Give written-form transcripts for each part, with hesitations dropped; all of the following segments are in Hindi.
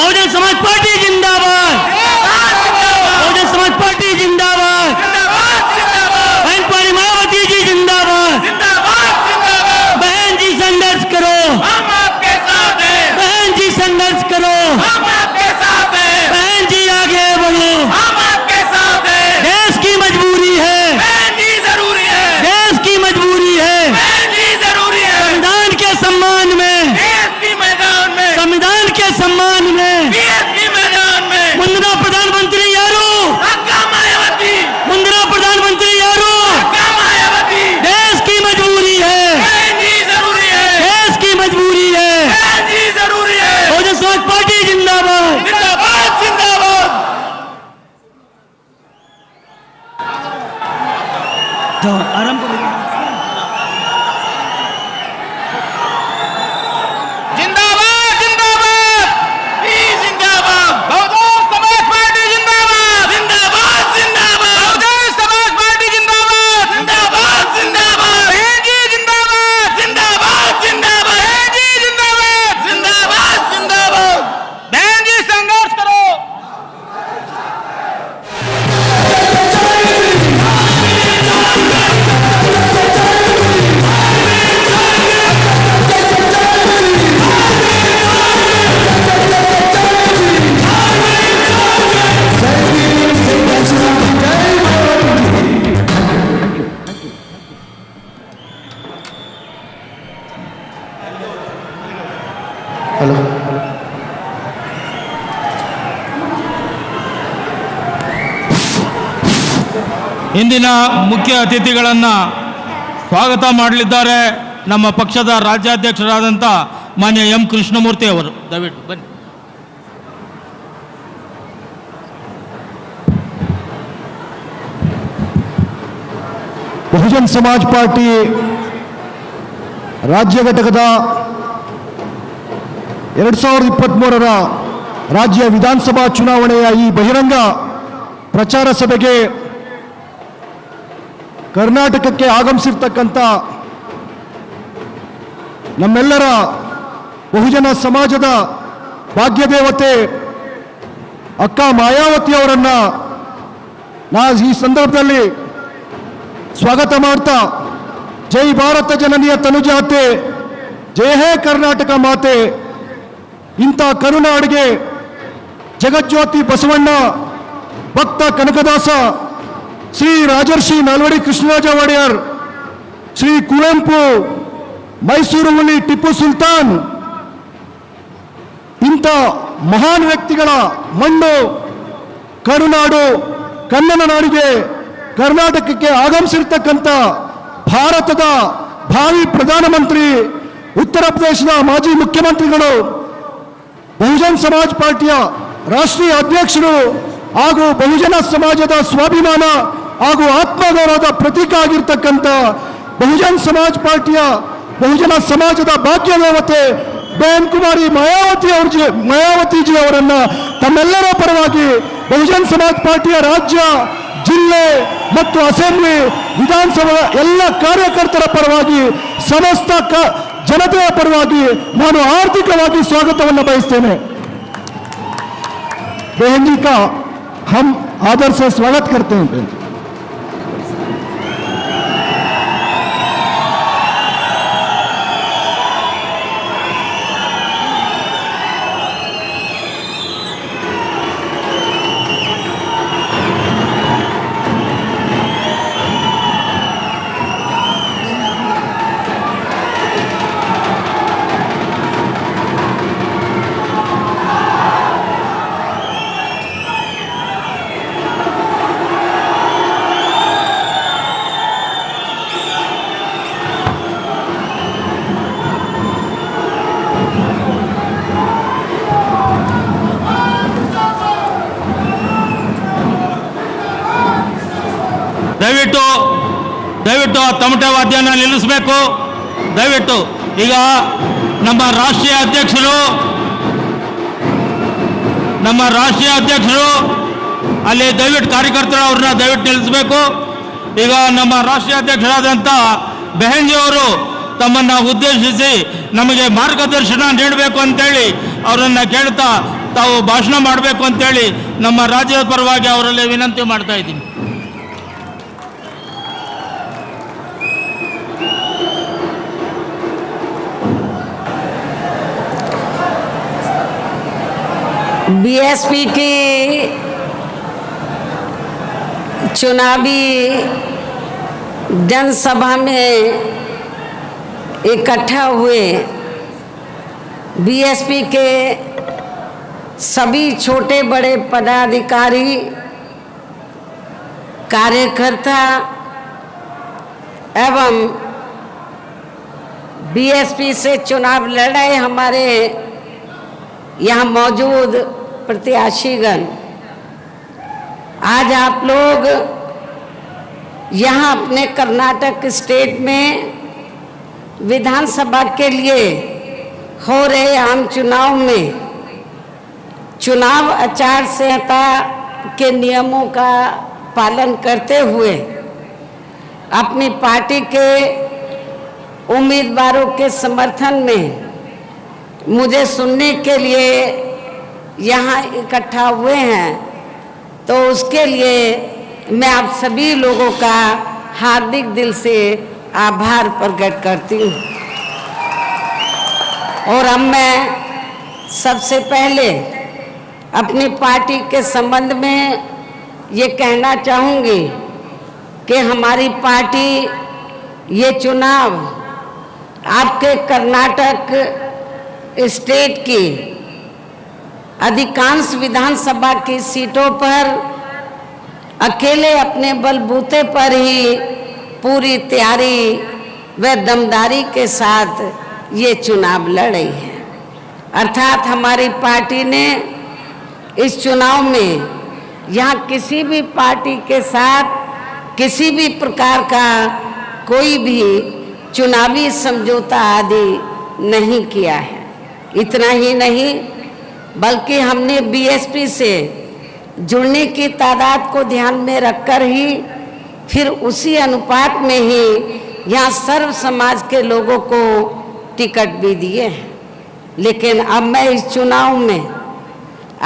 बहुजन समाज पार्टी जिंदाबाद, बहुजन समाज पार्टी जिंदाबाद, बहन प्यारी मायावती जी जिंदाबाद, बहन जी संघर्ष करो, हम आपके साथ हैं, बहन जी संघर्ष करो, हम आपके साथ हैं, बहन जी आगे बढ़ो, हम आपके साथ हैं। देश की मजबूरी है, बहन जी जरूरी है, देश की मजबूरी है, बहन जी जरूरी है। संविधान के सम्मान में, बीएसपी मैदान में, संविधान के सम्मान में बीएसपी मैदान में मुंदरा प्रधानमंत्री यारो, हक्का मायावती, मुंदरा प्रधानमंत्री यारो, हक्का मायावती। देश की मजबूरी है, बहन जी जरूरी है, देश की मजबूरी है। बहन जी जरूरी है। बहुजन समाज पार्टी जिंदाबाद। जिंदाबाद जिंदाबाद। आराम करो। जिंदाबाद जिंदाबाद, ई जिंदाबाद, बहुजन समाज पार्टी जिंदाबाद, जिंदाबाद जिंदाबाद, बहुजन समाज पार्टी जिंदाबाद, जिंदाबाद जिंदाबाद, बहन जी जिंदाबाद, जिंदाबाद जिंदाबाद, बहन जी जिंदाबाद, जिंदाबाद जिंदाबाद, बहन जी संघर्ष करो। ಇಂದಿನ ಮುಖ್ಯ ಅತಿಥಿಗಳನ್ನು ಸ್ವಾಗತ ಮಾಡಲಿದ್ದಾರೆ ನಮ್ಮ ಪಕ್ಷದ ರಾಜ್ಯಾಧ್ಯಕ್ಷರಾದಂಥ ಮಾನ್ಯ ಎಂ ಕೃಷ್ಣಮೂರ್ತಿ ಅವರು. ದಯವಿಟ್ಟು ಬನ್ನಿ. ಬಹುಜನ್ ಸಮಾಜ್ ಪಾರ್ಟಿ ರಾಜ್ಯ ಘಟಕದ 2023ರ ರಾಜ್ಯ ವಿಧಾನಸಭಾ ಚುನಾವಣೆಯ ಈ ಬಹಿರಂಗ ಪ್ರಚಾರ ಸಭೆಗೆ ಕರ್ನಾಟಕಕ್ಕೆ ಆಗಮಿಸಿರ್ತಕ್ಕಂಥ ನಮ್ಮೆಲ್ಲರ ಬಹುಜನ ಸಮಾಜದ ಭಾಗ್ಯದೇವತೆ ಅಕ್ಕ ಮಾಯಾವತಿ ಅವರನ್ನು ನಾನು ಈ ಸಂದರ್ಭದಲ್ಲಿ ಸ್ವಾಗತ ಮಾಡ್ತಾ, ಜೈ ಭಾರತ ಜನನಿಯ ತನುಜಾತೆ, ಜಯ ಹೇ ಕರ್ನಾಟಕ ಮಾತೆ. ಇಂಥ ಕರುನಾಡಿಗೆ ಜಗಜ್ಯೋತಿ ಬಸವಣ್ಣ, ಭಕ್ತ ಕನಕದಾಸ, ಶ್ರೀ ರಾಜರ್ಷಿ ನಾಲ್ವಡಿ ಕೃಷ್ಣರಾಜ ಒಡೆಯರ್, ಶ್ರೀ ಕುವೆಂಪು, ಮೈಸೂರು ಹುಲಿ ಟಿಪ್ಪು ಸುಲ್ತಾನ್, ಇಂಥ ಮಹಾನ್ ವ್ಯಕ್ತಿಗಳ ಮಣ್ಣು ಕರುನಾಡು, ಕನ್ನಡ ನಾಡಿಗೆ ಕರ್ನಾಟಕಕ್ಕೆ ಆಗಮಿಸಿರ್ತಕ್ಕಂಥ ಭಾರತದ ಭಾವಿ ಪ್ರಧಾನಮಂತ್ರಿ, ಉತ್ತರ ಪ್ರದೇಶದ ಮಾಜಿ ಮುಖ್ಯಮಂತ್ರಿಗಳು, ಬಹುಜನ್ ಸಮಾಜ್ ಪಾರ್ಟಿಯ ರಾಷ್ಟ್ರೀಯ ಅಧ್ಯಕ್ಷರು ಹಾಗೂ ಬಹುಜನ ಸಮಾಜದ ಸ್ವಾಭಿಮಾನ ಹಾಗೂ ಆತ್ಮಗೌರವದ ಪ್ರತೀಕ ಆಗಿರ್ತಕ್ಕಂಥ ಬಹುಜನ್ ಸಮಾಜ್ ಪಾರ್ಟಿಯ ಬಹುಜನ ಸಮಾಜದ ಭಾಗ್ಯದೇವತೆ ಬಹನ್ ಕುಮಾರಿ ಮಾಯಾವತಿಜಿ ಅವರನ್ನು ತಮ್ಮೆಲ್ಲರ ಪರವಾಗಿ ಬಹುಜನ್ ಸಮಾಜ್ ಪಾರ್ಟಿಯ ರಾಜ್ಯ, ಜಿಲ್ಲೆ ಮತ್ತು ಅಸೆಂಬ್ಲಿ, ವಿಧಾನಸಭಾ ಎಲ್ಲ ಕಾರ್ಯಕರ್ತರ ಪರವಾಗಿ, ಸಮಸ್ತ ಜನತೆಯ ಪರವಾಗಿ ನಾನು ಆರ್ಥಿಕವಾಗಿ ಸ್ವಾಗತವನ್ನು ಬಯಸ್ತೇನೆ. बहन जी का हम आदर से स्वागत करते हैं. बहन ದಯವಿಟ್ಟು ಆ ತಮಟೆ ವಾದ್ಯನ ನಿಲ್ಲಿಸಬೇಕು. ದಯವಿಟ್ಟು ಈಗ ನಮ್ಮ ರಾಷ್ಟ್ರೀಯ ಅಧ್ಯಕ್ಷರು ಅಲ್ಲಿ ದಯವಿಟ್ಟು ಕಾರ್ಯಕರ್ತರು ಅವ್ರನ್ನ ದಯವಿಟ್ಟು ನಿಲ್ಲಿಸಬೇಕು. ಈಗ ನಮ್ಮ ರಾಷ್ಟ್ರೀಯ ಅಧ್ಯಕ್ಷರಾದಂಥ ಬೆಹನ್ಜಿಯವರು ತಮ್ಮನ್ನು ಉದ್ದೇಶಿಸಿ ನಮಗೆ ಮಾರ್ಗದರ್ಶನ ನೀಡಬೇಕು ಅಂತೇಳಿ ಅವರನ್ನು ಕೇಳ್ತಾ ತಾವು ಭಾಷಣ ಮಾಡಬೇಕು ಅಂತೇಳಿ ನಮ್ಮ ರಾಜ್ಯದ ಪರವಾಗಿ ಅವರಲ್ಲಿ ವಿನಂತಿ ಮಾಡ್ತಾ ಇದ್ದೀನಿ. बीएसपी की चुनावी जनसभा में इकट्ठा हुए बीएसपी के सभी छोटे बड़े पदाधिकारी, कार्यकर्ता एवं बीएसपी से चुनाव लड़ रहे हमारे यहाँ मौजूद प्रत्याशीगण, आज आप लोग यहाँ अपने कर्नाटक स्टेट में विधानसभा के लिए हो रहे आम चुनाव में चुनाव आचार संहिता के नियमों का पालन करते हुए अपनी पार्टी के उम्मीदवारों के समर्थन में मुझे सुनने के लिए यहाँ इकट्ठा हुए हैं, तो उसके लिए मैं आप सभी लोगों का हार्दिक दिल से आभार प्रकट करती हूँ। और अब मैं सबसे पहले अपनी पार्टी के संबंध में ये कहना चाहूँगी कि हमारी पार्टी ये चुनाव आपके कर्नाटक स्टेट की अधिकांश विधानसभा की सीटों पर अकेले अपने बलबूते पर ही पूरी तैयारी व दमदारी के साथ ये चुनाव लड़ रही है। अर्थात हमारी पार्टी ने इस चुनाव में यहाँ किसी भी पार्टी के साथ किसी भी प्रकार का कोई भी चुनावी समझौता आदि नहीं किया है। इतना ही नहीं बल्कि हमने बीएसपी से जुड़ने की तादाद को ध्यान में रखकर ही फिर उसी अनुपात में ही यहाँ सर्व समाज के लोगों को टिकट भी दिए हैं। लेकिन अब मैं इस चुनाव में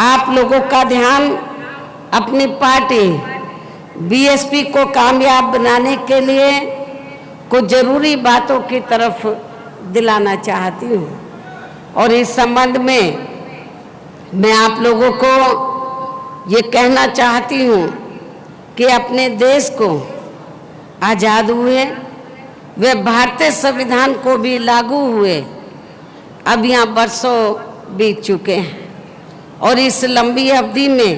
आप लोगों का ध्यान अपनी पार्टी बीएसपी को कामयाब बनाने के लिए कुछ जरूरी बातों की तरफ दिलाना चाहती हूँ। और इस संबंध में मैं आप लोगों को ये कहना चाहती हूँ कि अपने देश को आज़ाद हुए वे भारतीय संविधान को भी लागू हुए अब यहाँ बरसों बीत चुके हैं, और इस लंबी अवधि में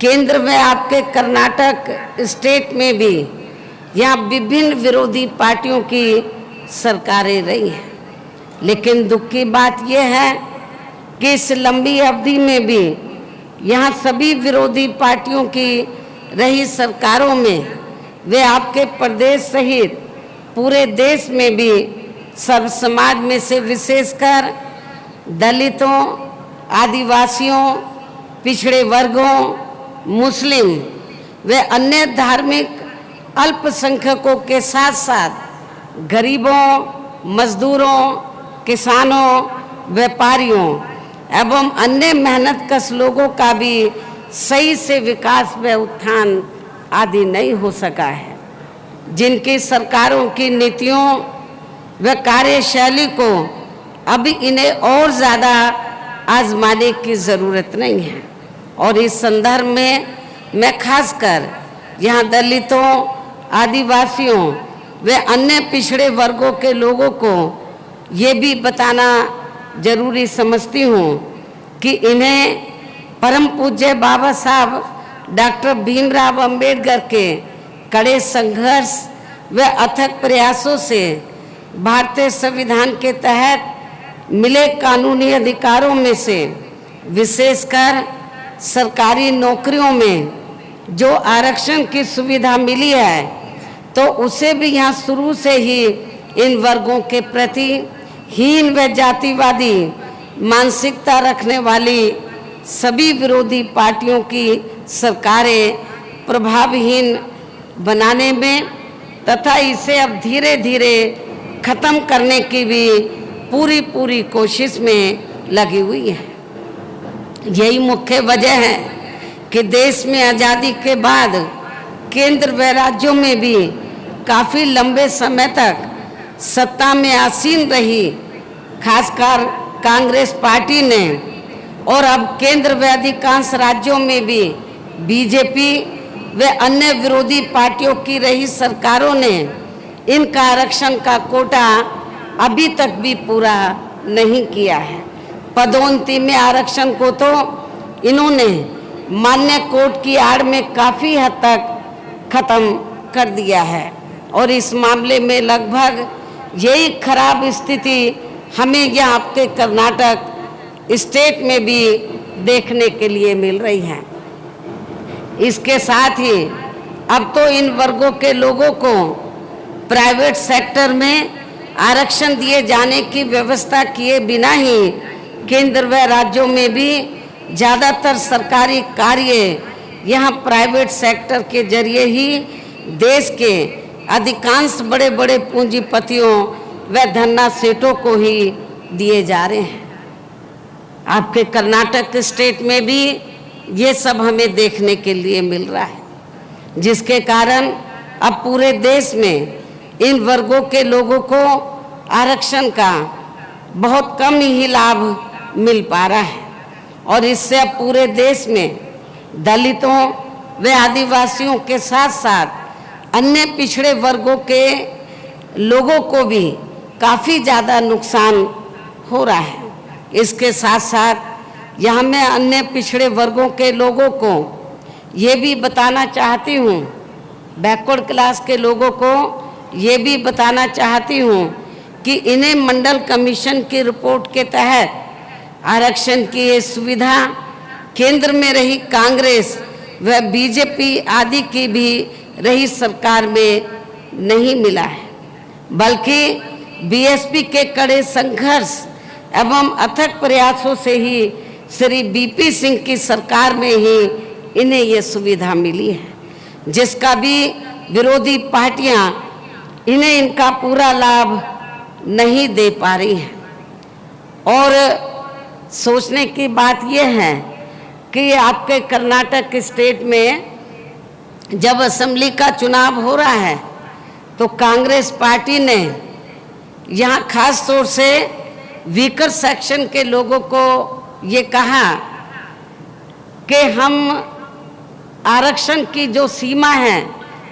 केंद्र में आपके कर्नाटक स्टेट में भी यहाँ विभिन्न विरोधी पार्टियों की सरकारें रही हैं। लेकिन दुख की बात यह है कि इस लंबी अवधि में भी यहाँ सभी विरोधी पार्टियों की रही सरकारों में वे आपके प्रदेश सहित पूरे देश में भी सर्व समाज में से विशेषकर दलितों, आदिवासियों, पिछड़े वर्गों, मुस्लिम व अन्य धार्मिक अल्पसंख्यकों के साथ साथ गरीबों, मजदूरों, किसानों, व्यापारियों एवं अन्य मेहनतकश लोगों का भी सही से विकास व उत्थान आदि नहीं हो सका है। जिनकी सरकारों की नीतियों व कार्यशैली को अभी इन्हें और ज़्यादा आजमाने की ज़रूरत नहीं है। और इस संदर्भ में मैं खासकर यहाँ दलितों, आदिवासियों व अन्य पिछड़े वर्गों के लोगों को ये भी बताना जरूरी समझती हूँ कि इन्हें परम पूज्य बाबा साहब डॉक्टर भीमराव अंबेडकर के कड़े संघर्ष व अथक प्रयासों से भारतीय संविधान के तहत मिले कानूनी अधिकारों में से विशेषकर सरकारी नौकरियों में जो आरक्षण की सुविधा मिली है, तो उसे भी यहाँ शुरू से ही इन वर्गों के प्रति हीन व जातिवादी मानसिकता रखने वाली सभी विरोधी पार्टियों की सरकारें प्रभावहीन बनाने में तथा इसे अब धीरे धीरे खत्म करने की भी पूरी कोशिश में लगी हुई है। यही मुख्य वजह है कि देश में आज़ादी के बाद केंद्र व राज्यों में भी काफ़ी लंबे समय तक सत्ता में आसीन रही खासकर कांग्रेस पार्टी ने, और अब केंद्र व अधिकांश राज्यों में भी बीजेपी व अन्य विरोधी पार्टियों की रही सरकारों ने इनका आरक्षण का कोटा अभी तक भी पूरा नहीं किया है। पदोन्नति में आरक्षण को तो इन्होंने मान्य कोर्ट की आड़ में काफ़ी हद तक खत्म कर दिया है, और इस मामले में लगभग यही खराब स्थिति हमें यहाँ आपके कर्नाटक स्टेट में भी देखने के लिए मिल रही है। इसके साथ ही अब तो इन वर्गों के लोगों को प्राइवेट सेक्टर में आरक्षण दिए जाने की व्यवस्था किए बिना ही केंद्र व राज्यों में भी ज़्यादातर सरकारी कार्य यहाँ प्राइवेट सेक्टर के जरिए ही देश के अधिकांश बड़े बड़े पूंजीपतियों व धन्ना सेठों को ही दिए जा रहे हैं। आपके कर्नाटक स्टेट में भी ये सब हमें देखने के लिए मिल रहा है, जिसके कारण अब पूरे देश में इन वर्गों के लोगों को आरक्षण का बहुत कम ही लाभ मिल पा रहा है, और इससे अब पूरे देश में दलितों व आदिवासियों के साथ साथ अन्य पिछड़े वर्गों के लोगों को भी काफ़ी ज़्यादा नुकसान हो रहा है। इसके साथ साथ यहाँ मैं अन्य पिछड़े वर्गों के लोगों को ये भी बताना चाहती हूँ, बैकवर्ड क्लास के लोगों को ये भी बताना चाहती हूँ कि इन्हें मंडल कमीशन की रिपोर्ट के तहत आरक्षण की ये सुविधा केंद्र में रही कांग्रेस व बीजेपी आदि की भी रही सरकार में नहीं मिला है, बल्कि बीएसपी के कड़े संघर्ष एवं अथक प्रयासों से ही श्री बीपी सिंह की सरकार में ही इन्हें ये सुविधा मिली है, जिसका भी विरोधी पार्टियां इन्हें इनका पूरा लाभ नहीं दे पा रही हैं। और सोचने की बात यह है कि आपके कर्नाटक स्टेट में जब असेंबली का चुनाव हो रहा है तो कांग्रेस पार्टी ने यहाँ खास तौर से वीकर सेक्शन के लोगों को ये कहा कि हम आरक्षण की जो सीमा है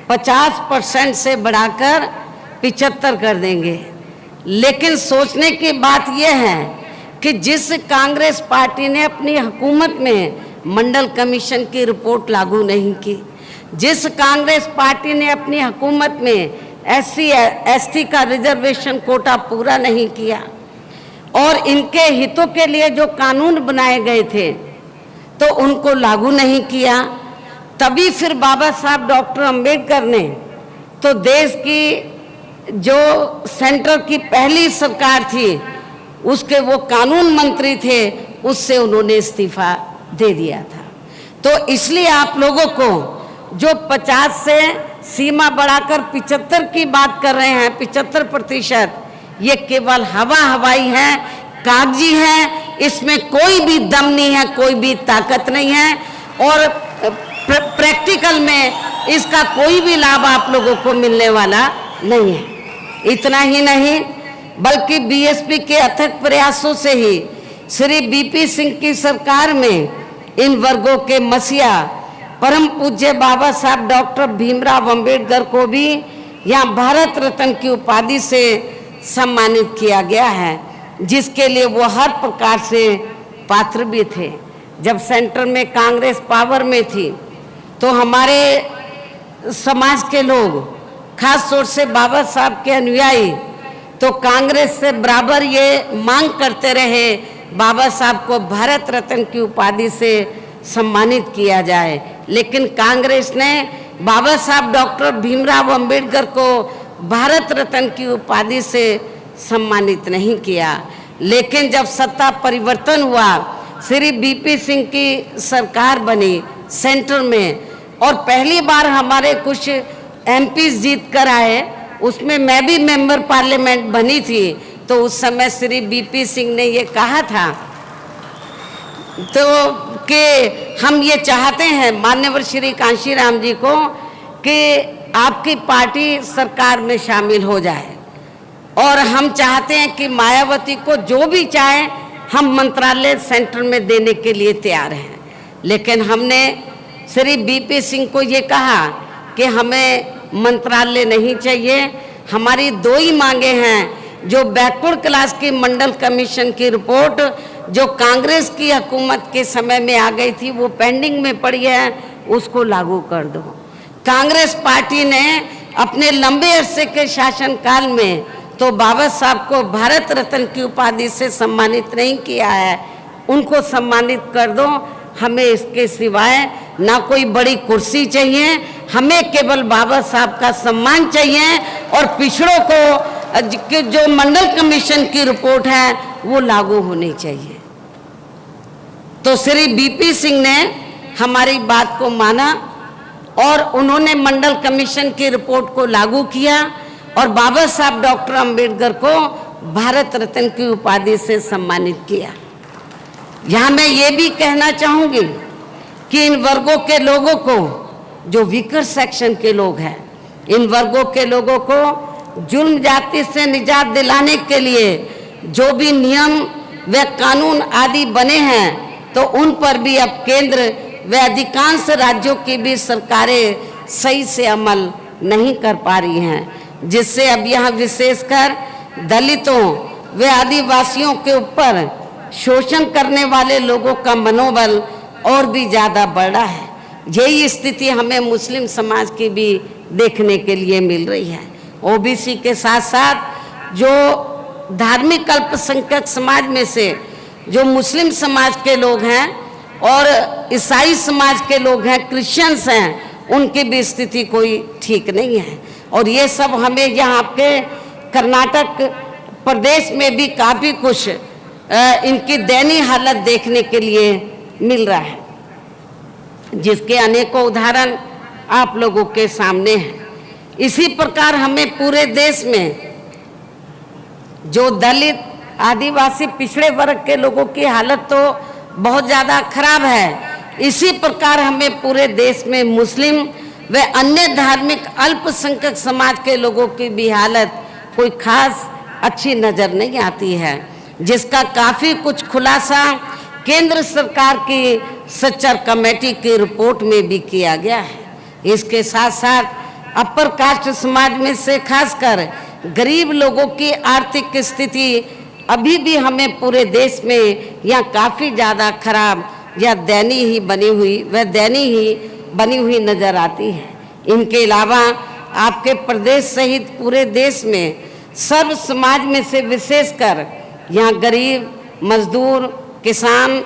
50% से बढ़ाकर 75 कर देंगे। लेकिन सोचने की बात यह है कि जिस कांग्रेस पार्टी ने अपनी हुकूमत में मंडल कमीशन की रिपोर्ट लागू नहीं की, जिस कांग्रेस पार्टी ने अपनी हुकूमत में SC/ST का रिजर्वेशन कोटा पूरा नहीं किया और इनके हितों के लिए जो कानून बनाए गए थे तो उनको लागू नहीं किया, तभी फिर बाबा साहब डॉक्टर अंबेडकर ने तो देश की जो सेंटर की पहली सरकार थी उसके वो कानून मंत्री थे, उससे उन्होंने इस्तीफा दे दिया था। तो इसलिए आप लोगों को जो 50 से सीमा बढ़ाकर 75 की बात कर रहे हैं, 75%, ये केवल हवाई है, कागजी है, इसमें कोई भी दम नहीं है, कोई भी ताकत नहीं है, और प्रैक्टिकल में इसका कोई भी लाभ आप लोगों को मिलने वाला नहीं है। इतना ही नहीं बल्कि बीएसपी के अथक प्रयासों से ही श्री बीपी सिंह की सरकार में इन वर्गों के मसीहा परम पूज्य बाबा साहब डॉक्टर भीमराव अंबेडकर को भी यहाँ भारत रत्न की उपाधि से सम्मानित किया गया है, जिसके लिए वो हर प्रकार से पात्र भी थे। जब सेंटर में कांग्रेस पावर में थी तो हमारे समाज के लोग खास तौर से बाबा साहब के अनुयायी तो कांग्रेस से बराबर ये मांग करते रहे बाबा साहब को भारत रत्न की उपाधि से सम्मानित किया जाए, लेकिन कांग्रेस ने बाबा साहब डॉक्टर भीमराव अंबेडकर को भारत रत्न की उपाधि से सम्मानित नहीं किया। लेकिन जब सत्ता परिवर्तन हुआ, श्री बीपी सिंह की सरकार बनी सेंटर में और पहली बार हमारे कुछ एमपी जीत कर आए, उसमें मैं भी मेंबर पार्लियामेंट बनी थी, तो उस समय श्री बीपी सिंह ने ये कहा था तो कि हम ये चाहते हैं माननीय श्री कांशीराम जी को कि आपकी पार्टी सरकार में शामिल हो जाए, और हम चाहते हैं कि मायावती को जो भी चाहे हम मंत्रालय सेंटर में देने के लिए तैयार हैं। लेकिन हमने श्री बीपी सिंह को ये कहा कि हमें मंत्रालय नहीं चाहिए, हमारी दो ही मांगे हैं। जो बैकवर्ड क्लास की मंडल कमीशन की रिपोर्ट जो कांग्रेस की हुकूमत के समय में आ गई थी वो पेंडिंग में पड़ी है, उसको लागू कर दो। कांग्रेस पार्टी ने अपने लंबे अरसे के शासनकाल में तो बाबा साहब को भारत रत्न की उपाधि से सम्मानित नहीं किया है, उनको सम्मानित कर दो। हमें इसके सिवाय ना कोई बड़ी कुर्सी चाहिए, हमें केवल बाबा साहब का सम्मान चाहिए, और पिछड़ों को जो मंडल कमीशन की रिपोर्ट है वो लागू होनी चाहिए। तो श्री बीपी सिंह ने हमारी बात को माना और उन्होंने मंडल कमीशन की रिपोर्ट को लागू किया और बाबा साहब डॉक्टर अंबेडकर को भारत रत्न की उपाधि से सम्मानित किया। यहाँ मैं ये भी कहना चाहूँगी कि इन वर्गों के लोगों को, जो वीकर सेक्शन के लोग हैं, इन वर्गों के लोगों को जुल्म जाति से निजात दिलाने के लिए जो भी नियम व कानून आदि बने हैं, तो उन पर भी अब केंद्र व अधिकांश राज्यों की भी सरकारें सही से अमल नहीं कर पा रही हैं, जिससे अब यहाँ विशेषकर दलितों व आदिवासियों के ऊपर शोषण करने वाले लोगों का मनोबल और भी ज़्यादा बढ़ रहा है। यही स्थिति हमें मुस्लिम समाज की भी देखने के लिए मिल रही है। ओबीसी के साथ साथ जो धार्मिक अल्पसंख्यक समाज में से जो मुस्लिम समाज के लोग हैं और ईसाई समाज के लोग हैं, क्रिश्चियंस हैं, उनकी भी स्थिति कोई ठीक नहीं है। और ये सब हमें यहाँ आपके कर्नाटक प्रदेश में भी काफ़ी कुछ इनकी दयनीय हालत देखने के लिए मिल रहा है, जिसके अनेकों उदाहरण आप लोगों के सामने हैं। इसी प्रकार हमें पूरे देश में जो दलित आदिवासी पिछड़े वर्ग के लोगों की हालत तो बहुत ज़्यादा खराब है, इसी प्रकार हमें पूरे देश में मुस्लिम व अन्य धार्मिक अल्पसंख्यक समाज के लोगों की भी हालत कोई खास अच्छी नज़र नहीं आती है, जिसका काफ़ी कुछ खुलासा केंद्र सरकार की सच्चर कमेटी की रिपोर्ट में भी किया गया है। इसके साथ साथ अपर कास्ट समाज में से खासकर गरीब लोगों की आर्थिक स्थिति अभी भी हमें पूरे देश में यहाँ काफ़ी ज़्यादा खराब या दयनीय ही बनी हुई नज़र आती है। इनके अलावा आपके प्रदेश सहित पूरे देश में सर्व समाज में से विशेषकर यहाँ गरीब, मजदूर, किसान,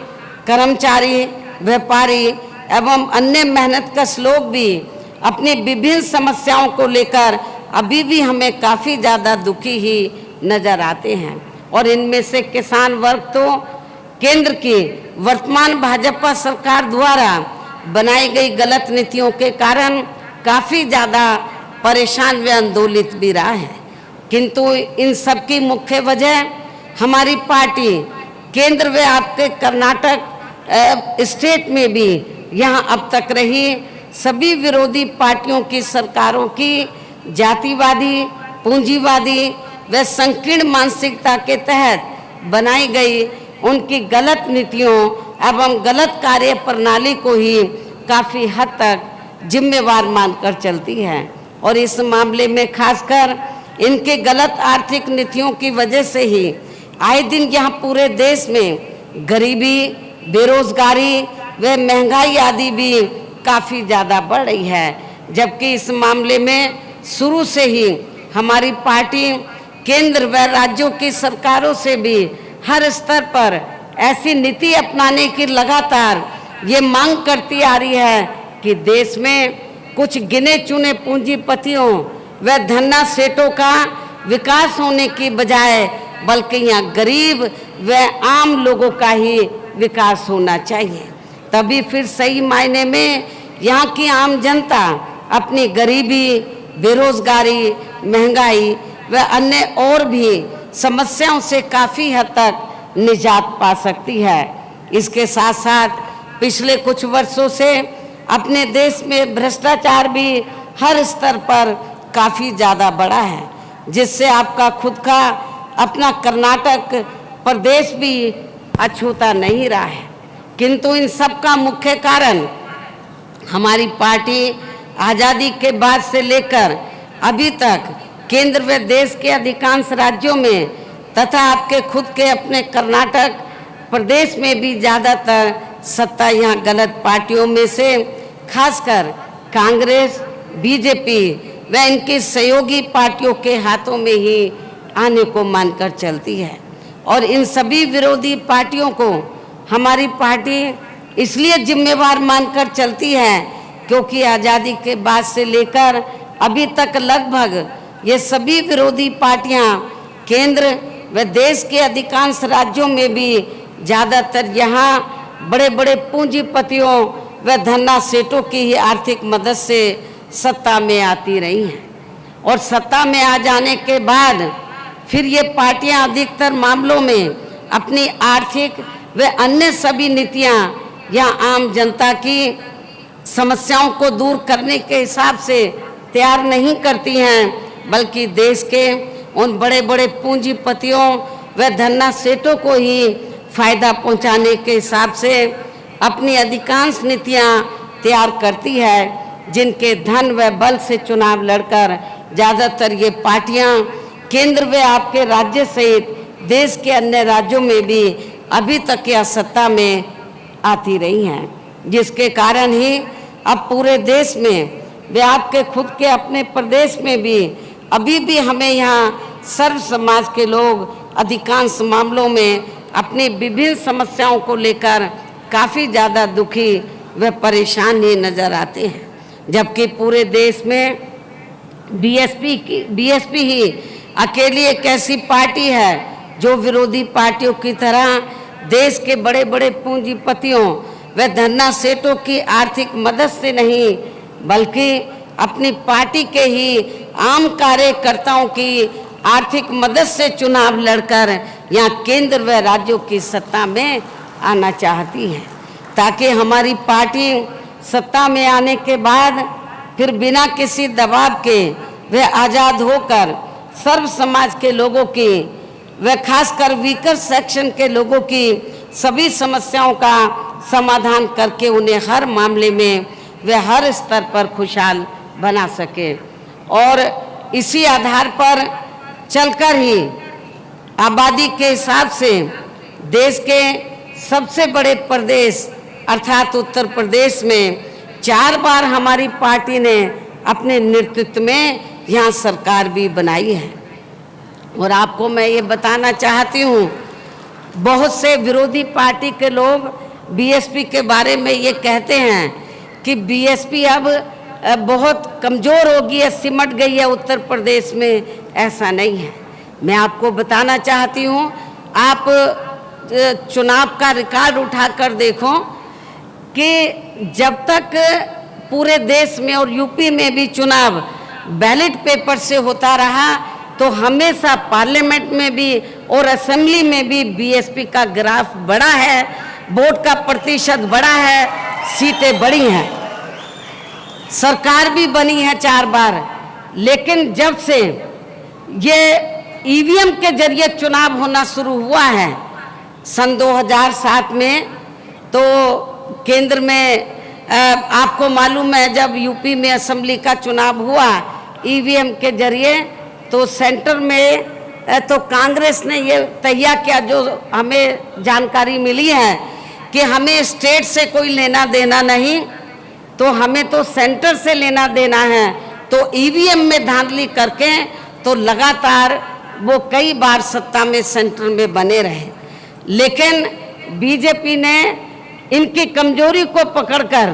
कर्मचारी, व्यापारी एवं अन्य मेहनतकश लोग भी अपनी विभिन्न समस्याओं को लेकर अभी भी हमें काफ़ी ज़्यादा दुखी ही नज़र आते हैं। और इनमें से किसान वर्ग तो केंद्र की वर्तमान भाजपा सरकार द्वारा बनाई गई गलत नीतियों के कारण काफ़ी ज़्यादा परेशान व आंदोलित भी रहा है। किंतु इन सब की मुख्य वजह हमारी पार्टी केंद्र व आपके कर्नाटक स्टेट में भी यहाँ अब तक रही सभी विरोधी पार्टियों की सरकारों की जातिवादी, पूंजीवादी व संकीर्ण मानसिकता के तहत बनाई गई उनकी गलत नीतियों एवं गलत कार्य प्रणाली को ही काफ़ी हद तक जिम्मेवार मानकर चलती है। और इस मामले में खासकर इनके गलत आर्थिक नीतियों की वजह से ही आए दिन यहाँ पूरे देश में गरीबी, बेरोजगारी व महंगाई आदि भी काफ़ी ज़्यादा बढ़ रही है। जबकि इस मामले में शुरू से ही हमारी पार्टी केंद्र व राज्यों की सरकारों से भी हर स्तर पर ऐसी नीति अपनाने की लगातार ये मांग करती आ रही है कि देश में कुछ गिने चुने पूंजीपतियों व धन्ना सेठों का विकास होने की बजाय बल्कि यहाँ गरीब व आम लोगों का ही विकास होना चाहिए। तभी फिर सही मायने में यहाँ की आम जनता अपनी गरीबी, बेरोजगारी, महंगाई व अन्य और भी समस्याओं से काफ़ी हद तक निजात पा सकती है। इसके साथ साथ पिछले कुछ वर्षों से अपने देश में भ्रष्टाचार भी हर स्तर पर काफ़ी ज़्यादा बढ़ा है, जिससे आपका खुद का अपना कर्नाटक प्रदेश भी अछूता नहीं रहा है। किंतु इन सब का मुख्य कारण हमारी पार्टी आज़ादी के बाद से लेकर अभी तक केंद्र व देश के अधिकांश राज्यों में तथा आपके खुद के अपने कर्नाटक प्रदेश में भी ज़्यादातर सत्ता यहाँ गलत पार्टियों में से खासकर कांग्रेस, बीजेपी व इनकी सहयोगी पार्टियों के हाथों में ही आने को मानकर चलती है। और इन सभी विरोधी पार्टियों को हमारी पार्टी इसलिए जिम्मेवार मानकर चलती है क्योंकि आज़ादी के बाद से लेकर अभी तक लगभग ये सभी विरोधी पार्टियां केंद्र व देश के अधिकांश राज्यों में भी ज़्यादातर यहाँ बड़े बड़े पूंजीपतियों व धन्ना सेठों की ही आर्थिक मदद से सत्ता में आती रही हैं। और सत्ता में आ जाने के बाद फिर ये पार्टियां अधिकतर मामलों में अपनी आर्थिक व अन्य सभी नीतियां या आम जनता की समस्याओं को दूर करने के हिसाब से तैयार नहीं करती हैं, बल्कि देश के उन बड़े बड़े पूंजीपतियों व धन्ना सेठों को ही फायदा पहुंचाने के हिसाब से अपनी अधिकांश नीतियां तैयार करती है, जिनके धन व बल से चुनाव लड़कर ज़्यादातर ये पार्टियां केंद्र व आपके राज्य सहित देश के अन्य राज्यों में भी अभी तक यह सत्ता में आती रही हैं, जिसके कारण ही अब पूरे देश में व आपके खुद के अपने प्रदेश में भी अभी भी हमें यहाँ सर्व समाज के लोग अधिकांश मामलों में अपनी विभिन्न समस्याओं को लेकर काफ़ी ज़्यादा दुखी व परेशान ही नज़र आते हैं, जबकि पूरे देश में बीएसपी ही अकेली एक ऐसी पार्टी है जो विरोधी पार्टियों की तरह देश के बड़े बड़े पूंजीपतियों व धन्ना सेठों की आर्थिक मदद से नहीं बल्कि अपनी पार्टी के ही आम कार्यकर्ताओं की आर्थिक मदद से चुनाव लड़कर यहाँ केंद्र व राज्यों की सत्ता में आना चाहती है, ताकि हमारी पार्टी सत्ता में आने के बाद फिर बिना किसी दबाव के व आज़ाद होकर सर्व समाज के लोगों की व खासकर वीकर सेक्शन के लोगों की सभी समस्याओं का समाधान करके उन्हें हर मामले में व हर स्तर पर खुशहाल बना सके। और इसी आधार पर चलकर ही आबादी के हिसाब से देश के सबसे बड़े प्रदेश अर्थात उत्तर प्रदेश में 4 बार हमारी पार्टी ने अपने नेतृत्व में यहाँ सरकार भी बनाई है। और आपको मैं ये बताना चाहती हूँ, बहुत से विरोधी पार्टी के लोग बीएसपी के बारे में ये कहते हैं कि बीएसपी अब बहुत कमज़ोर होगी है, सिमट गई है उत्तर प्रदेश में। ऐसा नहीं है। मैं आपको बताना चाहती हूँ, आप चुनाव का रिकॉर्ड उठाकर देखो कि जब तक पूरे देश में और यूपी में भी चुनाव बैलेट पेपर से होता रहा तो हमेशा पार्लियामेंट में भी और असेंबली में भी बीएसपी का ग्राफ बढ़ा है, वोट का प्रतिशत बढ़ा है, सीटें बढ़ी हैं, सरकार भी बनी है 4 बार। लेकिन जब से ये ईवीएम के जरिए चुनाव होना शुरू हुआ है सन 2007 में, तो केंद्र में आपको मालूम है जब यूपी में असेंबली का चुनाव हुआ ईवीएम के जरिए, तो सेंटर में तो कांग्रेस ने ये तैयार किया, जो हमें जानकारी मिली है कि हमें स्टेट से कोई लेना देना नहीं, तो हमें तो सेंटर से लेना देना है। तो ईवीएम में धांधली करके तो लगातार वो कई बार सत्ता में सेंटर में बने रहे। लेकिन बीजेपी ने इनकी कमजोरी को पकड़कर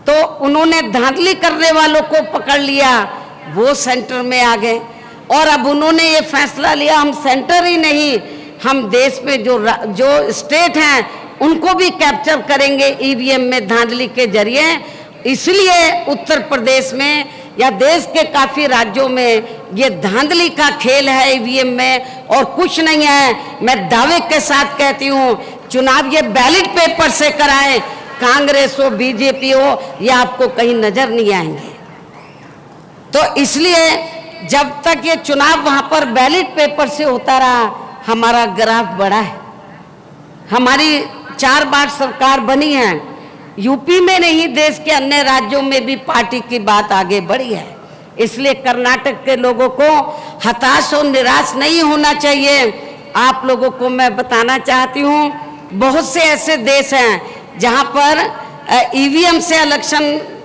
तो उन्होंने धांधली करने वालों को पकड़ लिया, वो सेंटर में आ गए। और अब उन्होंने ये फैसला लिया हम सेंटर ही नहीं, हम देश में जो स्टेट हैं उनको भी कैप्चर करेंगे ईवीएम में धांधली के जरिए। इसलिए उत्तर प्रदेश में या देश के काफ़ी राज्यों में ये धांधली का खेल है ईवीएम में, और कुछ नहीं है। मैं दावे के साथ कहती हूँ चुनाव ये बैलेट पेपर से कराएं, कांग्रेस हो बीजेपी हो, ये आपको कहीं नजर नहीं आएंगे। तो इसलिए जब तक ये चुनाव वहां पर बैलेट पेपर से होता रहा, हमारा ग्राफ बढ़ा है। हमारी 4 बार सरकार बनी है, यूपी में नहीं देश के अन्य राज्यों में भी पार्टी की बात आगे बढ़ी है। इसलिए कर्नाटक के लोगों को हताश और निराश नहीं होना चाहिए। आप लोगों को मैं बताना चाहती हूँ, बहुत से ऐसे देश हैं जहाँ पर ईवीएम से इलेक्शन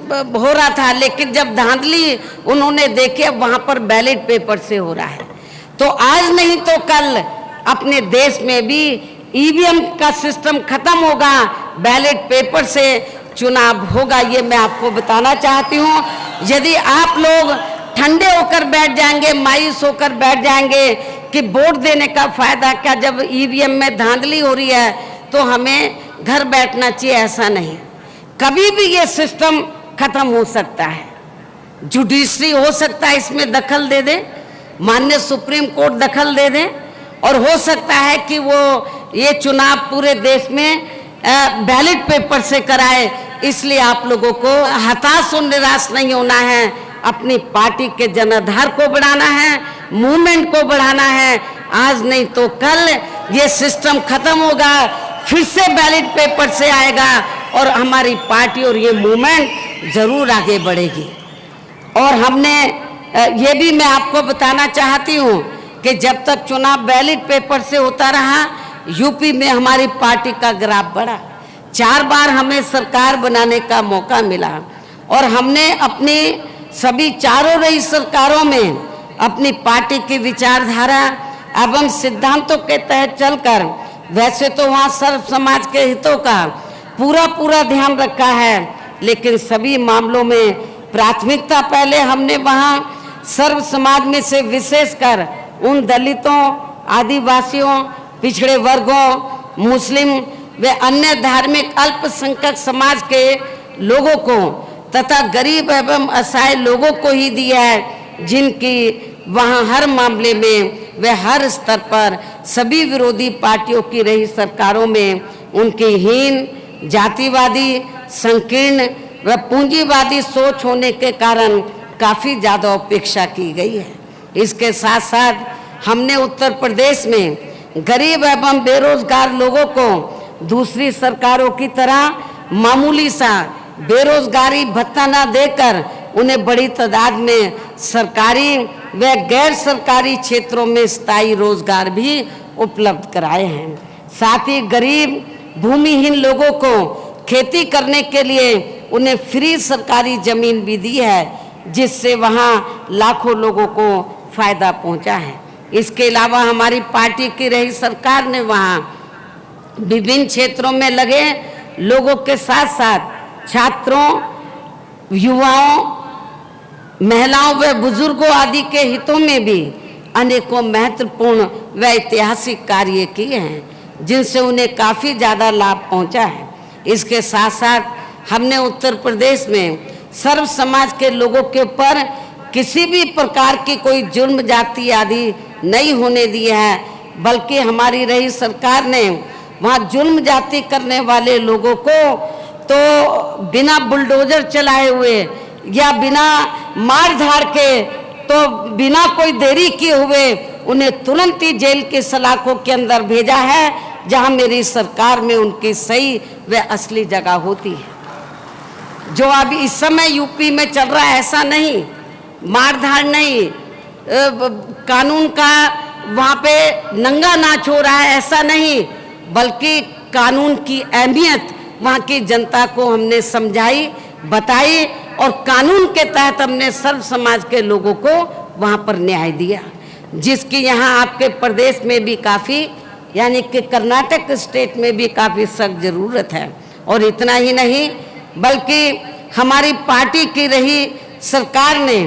हो रहा था, लेकिन जब धांधली उन्होंने देखी, अब वहाँ पर बैलेट पेपर से हो रहा है। तो आज नहीं तो कल अपने देश में भी ईवीएम का सिस्टम खत्म होगा, बैलेट पेपर से चुनाव होगा, ये मैं आपको बताना चाहती हूँ। यदि आप लोग ठंडे होकर बैठ जाएंगे, मायूस होकर बैठ जाएंगे कि वोट देने का फायदा क्या, जब ईवीएम में धांधली हो रही है तो हमें घर बैठना चाहिए, ऐसा नहीं। कभी भी ये सिस्टम खत्म हो सकता है, जुडिशरी हो सकता है इसमें दखल दे दे, माननीय सुप्रीम कोर्ट दखल दे दे, और हो सकता है कि वो ये चुनाव पूरे देश में बैलेट पेपर से कराए। इसलिए आप लोगों को हताश और निराश नहीं होना है, अपनी पार्टी के जनाधार को बढ़ाना है, मूवमेंट को बढ़ाना है। आज नहीं तो कल ये सिस्टम खत्म होगा, फिर से बैलेट पेपर से आएगा और हमारी पार्टी और ये मूवमेंट जरूर आगे बढ़ेगी। और हमने ये भी मैं आपको बताना चाहती हूँ कि जब तक चुनाव बैलेट पेपर से होता रहा, यूपी में हमारी पार्टी का ग्राफ बढ़ा। 4 बार हमें सरकार बनाने का मौका मिला और हमने अपनी सभी चारों रही सरकारों में अपनी पार्टी की विचारधारा एवं सिद्धांतों के तहत चलकर, वैसे तो वहाँ सर्व समाज के हितों का पूरा ध्यान रखा है, लेकिन सभी मामलों में प्राथमिकता पहले हमने वहाँ सर्व समाज में से विशेषकर उन दलितों, आदिवासियों, पिछड़े वर्गों, मुस्लिम व अन्य धार्मिक अल्पसंख्यक समाज के लोगों को तथा गरीब एवं असहाय लोगों को ही दिया है, जिनकी वहाँ हर मामले में व हर स्तर पर सभी विरोधी पार्टियों की रही सरकारों में उनकी हीन, जातिवादी, संकीर्ण व पूंजीवादी सोच होने के कारण काफ़ी ज़्यादा उपेक्षा की गई है। इसके साथ साथ हमने उत्तर प्रदेश में गरीब एवं बेरोजगार लोगों को दूसरी सरकारों की तरह मामूली सा बेरोजगारी भत्ता न देकर उन्हें बड़ी तादाद में सरकारी व गैर सरकारी क्षेत्रों में स्थायी रोजगार भी उपलब्ध कराए हैं। साथ ही गरीब भूमिहीन लोगों को खेती करने के लिए उन्हें फ्री सरकारी जमीन भी दी है, जिससे वहाँ लाखों लोगों को फायदा पहुँचा है। इसके अलावा हमारी पार्टी की रही सरकार ने वहाँ विभिन्न क्षेत्रों में लगे लोगों के साथ साथ छात्रों, युवाओं, महिलाओं व बुजुर्गों आदि के हितों में भी अनेकों महत्वपूर्ण व ऐतिहासिक कार्य किए हैं, जिनसे उन्हें काफ़ी ज़्यादा लाभ पहुंचा है। इसके साथ साथ हमने उत्तर प्रदेश में सर्व समाज के लोगों के ऊपर किसी भी प्रकार की कोई जुर्म जाति आदि नहीं होने दिया है, बल्कि हमारी रही सरकार ने वहाँ जुर्म जाति करने वाले लोगों को तो बिना बुलडोजर चलाए हुए या बिना मार धाड़ के, तो बिना कोई देरी किए हुए उन्हें तुरंत ही जेल के सलाखों के अंदर भेजा है, जहां मेरी सरकार में उनकी सही व असली जगह होती है। जो अभी इस समय यूपी में चल रहा है, ऐसा नहीं, मारधाड़ नहीं, कानून का वहाँ पे नंगा नाच हो रहा है, ऐसा नहीं, बल्कि कानून की अहमियत वहाँ की जनता को हमने समझाई, बताई और कानून के तहत हमने सर्व समाज के लोगों को वहाँ पर न्याय दिया, जिसकी यहाँ आपके प्रदेश में भी काफ़ी, यानी कि कर्नाटक स्टेट में भी काफ़ी सख्त ज़रूरत है। और इतना ही नहीं, बल्कि हमारी पार्टी की रही सरकार ने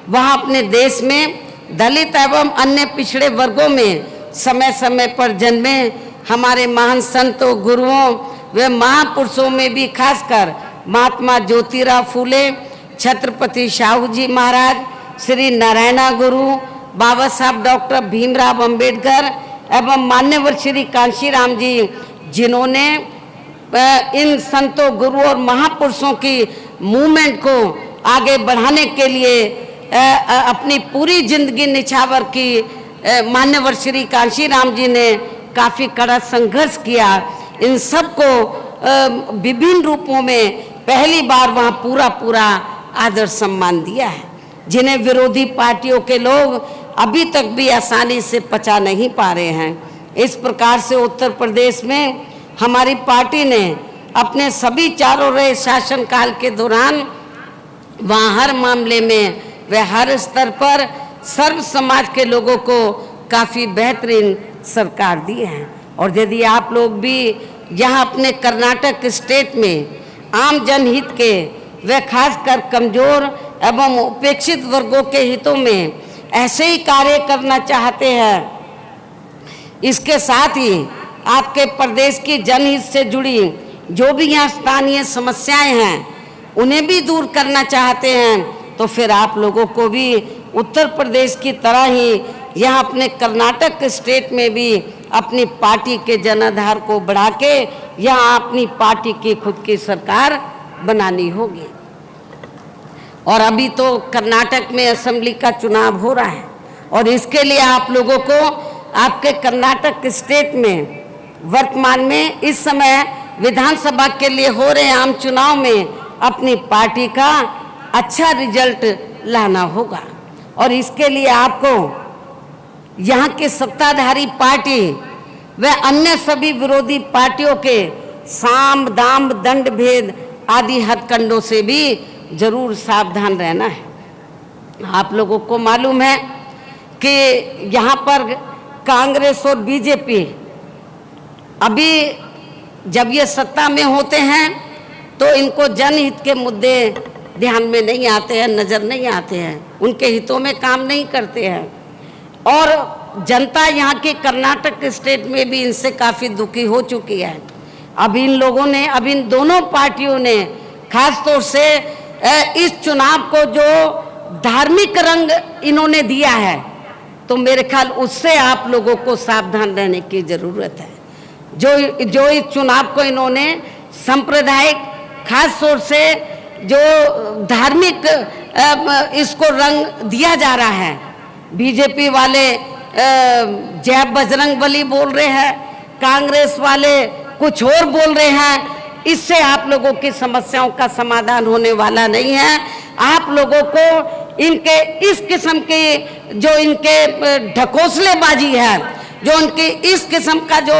वहाँ अपने देश में दलित एवं अन्य पिछड़े वर्गों में समय समय पर जन्मे हमारे महान संतों, गुरुओं व महापुरुषों में भी खासकर महात्मा ज्योतिराव फूले, छत्रपति शाहू जी महाराज, श्री नारायणा गुरु, बाबा साहब डॉक्टर भीमराव अंबेडकर एवं मान्यवर श्री कांशीराम जी जिन्होंने इन संतों, गुरु और महापुरुषों की मूवमेंट को आगे बढ़ाने के लिए अपनी पूरी जिंदगी निछावर की मान्यवर श्री कांशीराम जी ने काफ़ी कड़ा संघर्ष किया। इन सबको विभिन्न रूपों में पहली बार वहाँ पूरा आदर सम्मान दिया है, जिन्हें विरोधी पार्टियों के लोग अभी तक भी आसानी से पचा नहीं पा रहे हैं। इस प्रकार से उत्तर प्रदेश में हमारी पार्टी ने अपने सभी चारों रहे शासनकाल के दौरान वहाँ हर मामले में व हर स्तर पर सर्व समाज के लोगों को काफ़ी बेहतरीन सरकार दी है। और यदि आप लोग भी यहाँ अपने कर्नाटक स्टेट में आम जनहित के व खासकर कमजोर एवं उपेक्षित वर्गों के हितों में ऐसे ही कार्य करना चाहते हैं, इसके साथ ही आपके प्रदेश की जनहित से जुड़ी जो भी यहाँ स्थानीय समस्याएं हैं उन्हें भी दूर करना चाहते हैं, तो फिर आप लोगों को भी उत्तर प्रदेश की तरह ही यहाँ अपने कर्नाटक स्टेट में भी अपनी पार्टी के जनाधार को बढ़ा के यहाँ अपनी पार्टी की खुद की सरकार बनानी होगी। और अभी तो कर्नाटक में असेंबली का चुनाव हो रहा है और इसके लिए आप लोगों को आपके कर्नाटक स्टेट में वर्तमान में इस समय विधानसभा के लिए हो रहे आम चुनाव में अपनी पार्टी का अच्छा रिजल्ट लाना होगा। और इसके लिए आपको यहाँ की सत्ताधारी पार्टी व अन्य सभी विरोधी पार्टियों के साम दाम दंड भेद आदि हथकंडों से भी जरूर सावधान रहना है। आप लोगों को मालूम है कि यहाँ पर कांग्रेस और बीजेपी अभी जब ये सत्ता में होते हैं तो इनको जनहित के मुद्दे ध्यान में नहीं आते हैं, नज़र नहीं आते हैं, उनके हितों में काम नहीं करते हैं। और जनता यहाँ के कर्नाटक स्टेट में भी इनसे काफ़ी दुखी हो चुकी है। अब इन लोगों ने, अब इन दोनों पार्टियों ने खास तौर से इस चुनाव को जो धार्मिक रंग इन्होंने दिया है, तो मेरे ख्याल उससे आप लोगों को सावधान रहने की ज़रूरत है। जो इस चुनाव को इन्होंने सांप्रदायिक, खास तौर से जो धार्मिक इसको रंग दिया जा रहा है, बीजेपी वाले जय बजरंग बली बोल रहे हैं, कांग्रेस वाले कुछ और बोल रहे हैं, इससे आप लोगों की समस्याओं का समाधान होने वाला नहीं है। आप लोगों को इनके इस किस्म की जो इनके ढकोसलेबाजी है, जो उनकी इस किस्म का जो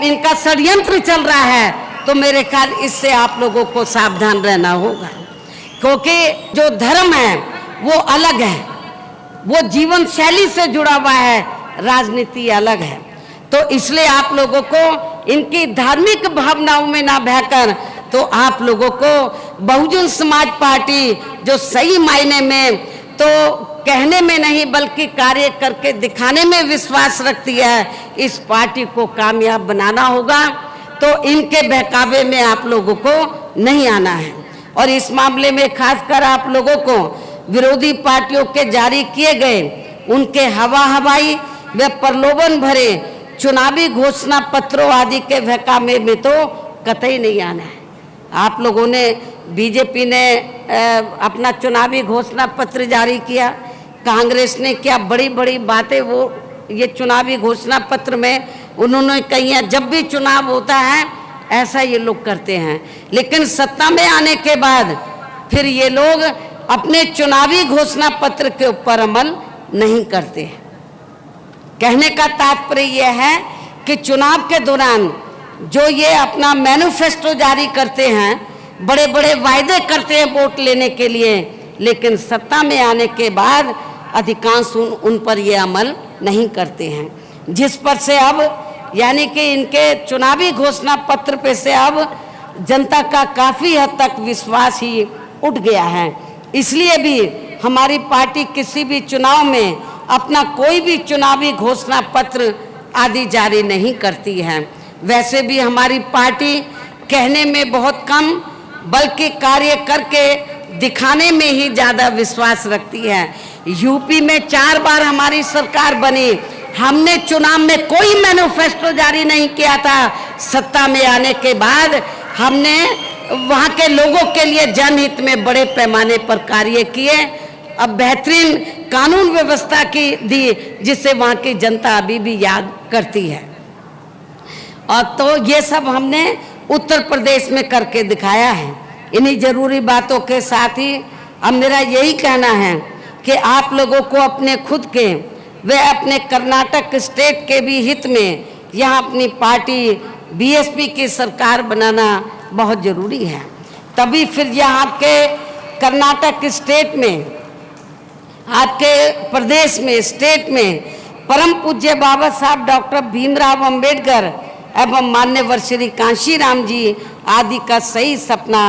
इनका षड्यंत्र चल रहा है, तो मेरे ख्याल इससे आप लोगों को सावधान रहना होगा। क्योंकि जो धर्म है वो अलग है, वो जीवन शैली से जुड़ा हुआ है, राजनीति अलग है। तो इसलिए आप लोगों को इनकी धार्मिक भावनाओं में ना बहकर, तो आप लोगों को बहुजन समाज पार्टी जो सही मायने में तो कहने में नहीं बल्कि कार्य करके दिखाने में विश्वास रखती है, इस पार्टी को कामयाब बनाना होगा। तो इनके बहकावे में आप लोगों को नहीं आना है। और इस मामले में खासकर आप लोगों को विरोधी पार्टियों के जारी किए गए उनके हवाई व प्रलोभन भरे चुनावी घोषणा पत्रों आदि के बहकावे में तो कतई नहीं आना है। आप लोगों ने, बीजेपी ने अपना चुनावी घोषणा पत्र जारी किया, कांग्रेस ने क्या बड़ी बड़ी बातें वो ये चुनावी घोषणा पत्र में उन्होंने कही है। जब भी चुनाव होता है ऐसा ये लोग करते हैं, लेकिन सत्ता में आने के बाद फिर ये लोग अपने चुनावी घोषणा पत्र के ऊपर अमल नहीं करते हैं। कहने का तात्पर्य यह है कि चुनाव के दौरान जो ये अपना मैनिफेस्टो जारी करते हैं, बड़े बड़े वायदे करते हैं वोट लेने के लिए, लेकिन सत्ता में आने के बाद अधिकांश उन पर ये अमल नहीं करते हैं, जिस पर से अब यानी कि इनके चुनावी घोषणा पत्र पे से अब जनता का काफ़ी हद तक विश्वास ही उठ गया है। इसलिए भी हमारी पार्टी किसी भी चुनाव में अपना कोई भी चुनावी घोषणा पत्र आदि जारी नहीं करती है। वैसे भी हमारी पार्टी कहने में बहुत कम बल्कि कार्य करके दिखाने में ही ज़्यादा विश्वास रखती है। यूपी में 4 बार हमारी सरकार बनी, हमने चुनाव में कोई मैनिफेस्टो जारी नहीं किया था, सत्ता में आने के बाद हमने वहाँ के लोगों के लिए जनहित में बड़े पैमाने पर कार्य किए। अब बेहतरीन कानून व्यवस्था की दी जिससे वहाँ की जनता अभी भी याद करती है। और तो ये सब हमने उत्तर प्रदेश में करके दिखाया है। इन्हीं जरूरी बातों के साथ ही अब मेरा यही कहना है कि आप लोगों को अपने खुद के व अपने कर्नाटक स्टेट के भी हित में यहाँ अपनी पार्टी बीएसपी की सरकार बनाना बहुत ज़रूरी है। तभी फिर यहाँ आपके कर्नाटक स्टेट में, आपके प्रदेश में, स्टेट में परम पूज्य बाबा साहब डॉक्टर भीमराव अंबेडकर एवं मान्यवर श्री कांशीराम जी आदि का सही सपना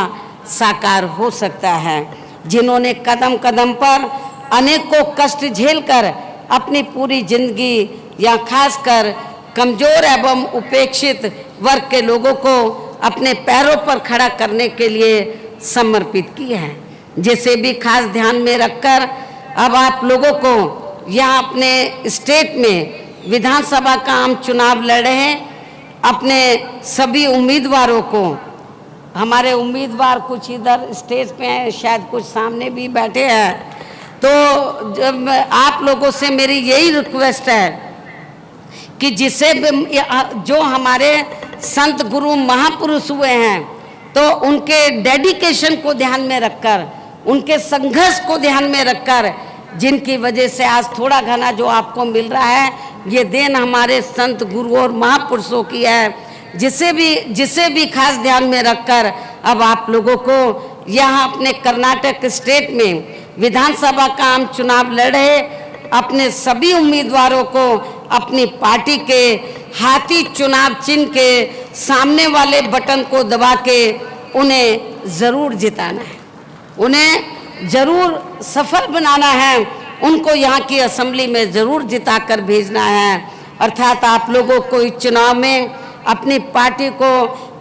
साकार हो सकता है, जिन्होंने कदम कदम पर अनेकों कष्ट झेलकर अपनी पूरी जिंदगी या खासकर कमजोर एवं उपेक्षित वर्ग के लोगों को अपने पैरों पर खड़ा करने के लिए समर्पित की है, जिसे भी खास ध्यान में रखकर अब आप लोगों को यहाँ अपने स्टेट में विधानसभा का आम चुनाव लड़े हैं। अपने सभी उम्मीदवारों को, हमारे उम्मीदवार कुछ इधर स्टेज पे हैं, शायद कुछ सामने भी बैठे हैं, तो जब आप लोगों से मेरी यही रिक्वेस्ट है कि जिसे जो हमारे संत गुरु महापुरुष हुए हैं तो उनके डेडिकेशन को ध्यान में रखकर, उनके संघर्ष को ध्यान में रखकर, जिनकी वजह से आज थोड़ा घना जो आपको मिल रहा है, ये देन हमारे संत गुरु और महापुरुषों की है, जिसे भी खास ध्यान में रखकर अब आप लोगों को यहाँ अपने कर्नाटक स्टेट में विधानसभा का आम चुनाव लड़े अपने सभी उम्मीदवारों को अपनी पार्टी के हाथी चुनाव चिन्ह के सामने वाले बटन को दबा के उन्हें ज़रूर जिताना है, उन्हें ज़रूर सफल बनाना है, उनको यहाँ की असेंबली में ज़रूर जिताकर भेजना है। अर्थात आप लोगों को इस चुनाव में अपनी पार्टी को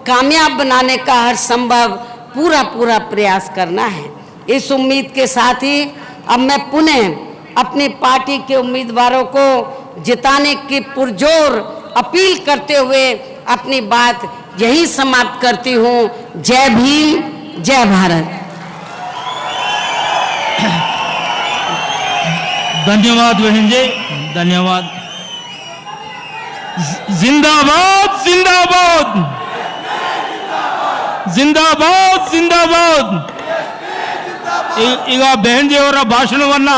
कामयाब बनाने का हर संभव पूरा प्रयास करना है। इस उम्मीद के साथ ही अब मैं पुनः अपनी पार्टी के उम्मीदवारों को जिताने की पुरजोर अपील करते हुए अपनी बात यही समाप्त करती हूँ। जय भीम, जय भारत। धन्यवाद बहन जी, धन्यवाद। जिंदाबाद जिंदाबाद जिंदाबाद जिंदाबाद। ಈಗ ಬೆಹಂಜಿಯವರ ಭಾಷಣವನ್ನ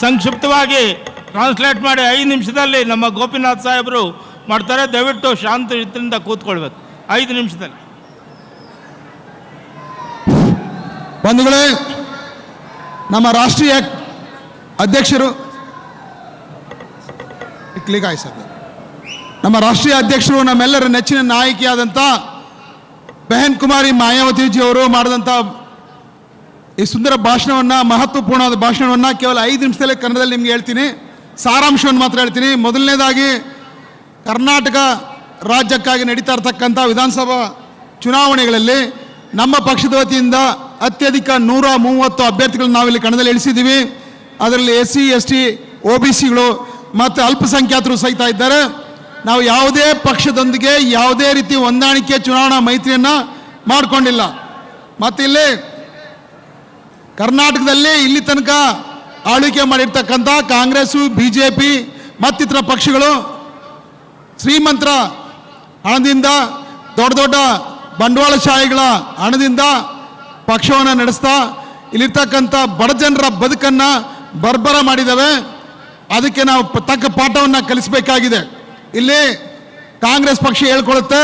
ಸಂಕ್ಷಿಪ್ತವಾಗಿ ಟ್ರಾನ್ಸ್ಲೇಟ್ ಮಾಡಿ 5 ನಿಮಿಷದಲ್ಲಿ ನಮ್ಮ ಗೋಪಿನಾಥ್ ಸಾಹೇಬರು ಮಾಡ್ತಾರೆ. ದಯವಿಟ್ಟು ಶಾಂತದಿಂದ ಕೂತ್ಕೊಳ್ಬೇಕು 5 ನಿಮಿಷದಲ್ಲಿ. ಬಂಧುಗಳೇ, ನಮ್ಮ ರಾಷ್ಟ್ರೀಯ ಅಧ್ಯಕ್ಷರು ನಮ್ಮ ರಾಷ್ಟ್ರೀಯ ಅಧ್ಯಕ್ಷರು, ನಮ್ಮೆಲ್ಲರ ನೆಚ್ಚಿನ ನಾಯಕಿಯಾದಂಥ ಬೆಹನ್ ಕುಮಾರಿ ಮಾಯಾವತಿಜಿ ಅವರು ಮಾಡಿದಂಥ ಈ ಸುಂದರ ಭಾಷಣವನ್ನು, ಮಹತ್ವಪೂರ್ಣವಾದ ಭಾಷಣವನ್ನು ಕೇವಲ 5 ನಿಮಿಷದಲ್ಲೇ ಕನ್ನಡದಲ್ಲಿ ನಿಮಗೆ ಹೇಳ್ತೀನಿ. ಸಾರಾಂಶವನ್ನು ಮಾತ್ರ ಹೇಳ್ತೀನಿ. ಮೊದಲನೇದಾಗಿ, ಕರ್ನಾಟಕ ರಾಜ್ಯಕ್ಕಾಗಿ ನಡೀತಾ ಇರತಕ್ಕಂಥ ವಿಧಾನಸಭಾ ಚುನಾವಣೆಗಳಲ್ಲಿ ನಮ್ಮ ಪಕ್ಷದ ವತಿಯಿಂದ ಅತ್ಯಧಿಕ 130 ಅಭ್ಯರ್ಥಿಗಳನ್ನು ನಾವಿಲ್ಲಿ ಕಣದಲ್ಲಿ ಇಳಿಸಿದ್ದೀವಿ. ಅದರಲ್ಲಿ SC ST OBCಗಳು ಮತ್ತು ಅಲ್ಪಸಂಖ್ಯಾತರು ಸಹಿತ ಇದ್ದಾರೆ. ನಾವು ಯಾವುದೇ ಪಕ್ಷದೊಂದಿಗೆ ಯಾವುದೇ ರೀತಿ ಹೊಂದಾಣಿಕೆ ಚುನಾವಣಾ ಮೈತ್ರಿಯನ್ನು ಮಾಡಿಕೊಂಡಿಲ್ಲ. ಮತ್ತು ಇಲ್ಲಿ ಕರ್ನಾಟಕದಲ್ಲಿ ಇಲ್ಲಿ ತನಕ ಆಳ್ವಿಕೆ ಮಾಡಿರ್ತಕ್ಕಂಥ ಕಾಂಗ್ರೆಸ್ಸು, BJP ಮತ್ತಿತರ ಪಕ್ಷಗಳು ಶ್ರೀಮಂತರ ಹಣದಿಂದ, ದೊಡ್ಡ ದೊಡ್ಡ ಬಂಡವಾಳಶಾಹಿಗಳ ಹಣದಿಂದ ಪಕ್ಷವನ್ನು ನಡೆಸ್ತಾ ಇಲ್ಲಿರ್ತಕ್ಕಂಥ ಬಡ ಜನರ ಬದುಕನ್ನು ಬರ್ಬರ ಮಾಡಿದ್ದಾವೆ. ಅದಕ್ಕೆ ನಾವು ತಕ್ಕ ಪಾಠವನ್ನು ಕಲಿಸಬೇಕಾಗಿದೆ. ಇಲ್ಲಿ ಕಾಂಗ್ರೆಸ್ ಪಕ್ಷ ಹೇಳ್ಕೊಳ್ಳುತ್ತೆ,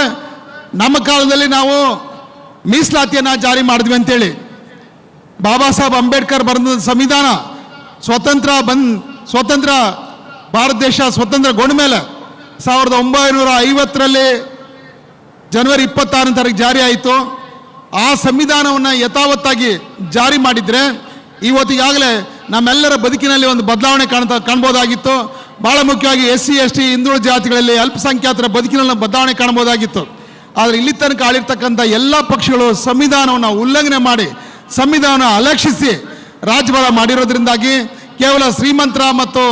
ನಮ್ಮ ಕಾಲದಲ್ಲಿ ನಾವು ಮೀಸಲಾತಿಯನ್ನು ಜಾರಿ ಮಾಡಿದ್ವಿ ಅಂತೇಳಿ. ಬಾಬಾ ಸಾಹೇಬ್ ಅಂಬೇಡ್ಕರ್ ಬರೆದ ಸಂವಿಧಾನ ಸ್ವತಂತ್ರ ಭಾರತ ದೇಶ ಸ್ವತಂತ್ರಗೊಂಡ ಮೇಲೆ 1950ರಲ್ಲಿ ಜನವರಿ 26ನೇ ತಾರೀಕು ಜಾರಿ ಆಯಿತು. ಆ ಸಂವಿಧಾನವನ್ನು ಯಥಾವತ್ತಾಗಿ ಜಾರಿ ಮಾಡಿದರೆ ಇವತ್ತಿಗಾಗಲೇ ನಮ್ಮೆಲ್ಲರ ಬದುಕಿನಲ್ಲಿ ಒಂದು ಬದಲಾವಣೆ ಕಾಣ್ಬೋದಾಗಿತ್ತು. ಭಾಳ ಮುಖ್ಯವಾಗಿ SC ST ಹಿಂದುಳಿದ ಜಾತಿಗಳಲ್ಲಿ ಅಲ್ಪಸಂಖ್ಯಾತರ ಬದುಕಿನಲ್ಲಿ ಬದಲಾವಣೆ ಕಾಣ್ಬೋದಾಗಿತ್ತು. ಆದರೆ ಇಲ್ಲಿ ತನಕ ಆಳಿರ್ತಕ್ಕಂಥ ಎಲ್ಲ ಪಕ್ಷಗಳು ಸಂವಿಧಾನವನ್ನು ಉಲ್ಲಂಘನೆ ಮಾಡಿ, ಸಂವಿಧಾನ ಅಲಕ್ಷಿಸಿ ರಾಜ್ಯಭಾರ ಮಾಡಿರೋದ್ರಿಂದಾಗಿ ಕೇವಲ ಶ್ರೀಮಂತರ ಮತ್ತು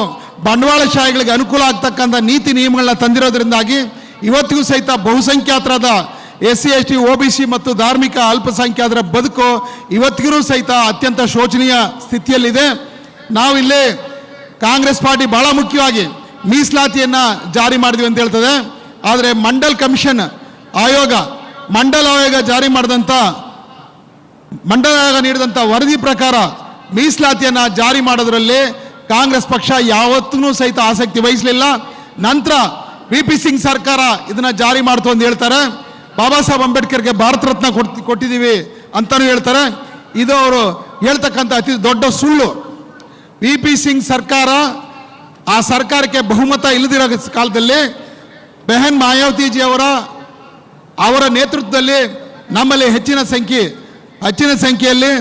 ಬಂಡವಾಳಶಾಹಿಗಳಿಗೆ ಅನುಕೂಲ ಆಗ್ತಕ್ಕಂಥ ನೀತಿ ನಿಯಮಗಳನ್ನ ತಂದಿರೋದ್ರಿಂದಾಗಿ ಇವತ್ತಿಗೂ ಸಹಿತ ಬಹುಸಂಖ್ಯಾತರಾದ SC ST OBC ಮತ್ತು ಧಾರ್ಮಿಕ ಅಲ್ಪಸಂಖ್ಯಾತರ ಬದುಕು ಇವತ್ತಿಗೂ ಸಹಿತ ಅತ್ಯಂತ ಶೋಚನೀಯ ಸ್ಥಿತಿಯಲ್ಲಿದೆ. ನಾವಿಲ್ಲಿ ಕಾಂಗ್ರೆಸ್ ಪಾರ್ಟಿ ಬಹಳ ಮುಖ್ಯವಾಗಿ ಮೀಸಲಾತಿಯನ್ನು ಜಾರಿ ಮಾಡಿದ್ವಿ ಅಂತ ಹೇಳ್ತದೆ. ಆದರೆ ಮಂಡಲ್ ಆಯೋಗ ಜಾರಿ ಮಾಡಿದಂಥ ಮಂಡಲ ಆಯೋಗ ನೀಡಿದಂಥ ವರದಿ ಪ್ರಕಾರ ಮೀಸಲಾತಿಯನ್ನು ಜಾರಿ ಮಾಡೋದ್ರಲ್ಲಿ ಕಾಂಗ್ರೆಸ್ ಪಕ್ಷ ಯಾವತ್ತೂ ಸಹಿತ ಆಸಕ್ತಿ ವಹಿಸಲಿಲ್ಲ. ನಂತರ VP ಸಿಂಗ್ ಸರ್ಕಾರ ಇದನ್ನು ಜಾರಿ ಮಾಡ್ತು ಅಂತ ಹೇಳ್ತಾರೆ. ಬಾಬಾ ಸಾಹೇಬ್ ಅಂಬೇಡ್ಕರ್ಗೆ ಭಾರತ ರತ್ನ ಕೊಟ್ಟಿದ್ದೀವಿ ಅಂತಲೂ ಹೇಳ್ತಾರೆ. ಇದು ಅವರು ಹೇಳ್ತಕ್ಕಂಥ ಅತಿ ದೊಡ್ಡ ಸುಳ್ಳು. VP ಸಿಂಗ್ ಸರ್ಕಾರ, ಆ ಸರ್ಕಾರಕ್ಕೆ ಬಹುಮತ ಇಲ್ಲದಿರೋ ಕಾಲದಲ್ಲಿ ಬೆಹನ್ ಮಾಯಾವತಿಜಿ ಅವರ ನೇತೃತ್ವದಲ್ಲಿ ನಮ್ಮಲ್ಲಿ ಹೆಚ್ಚಿನ ಸಂಖ್ಯೆಯಲ್ಲಿ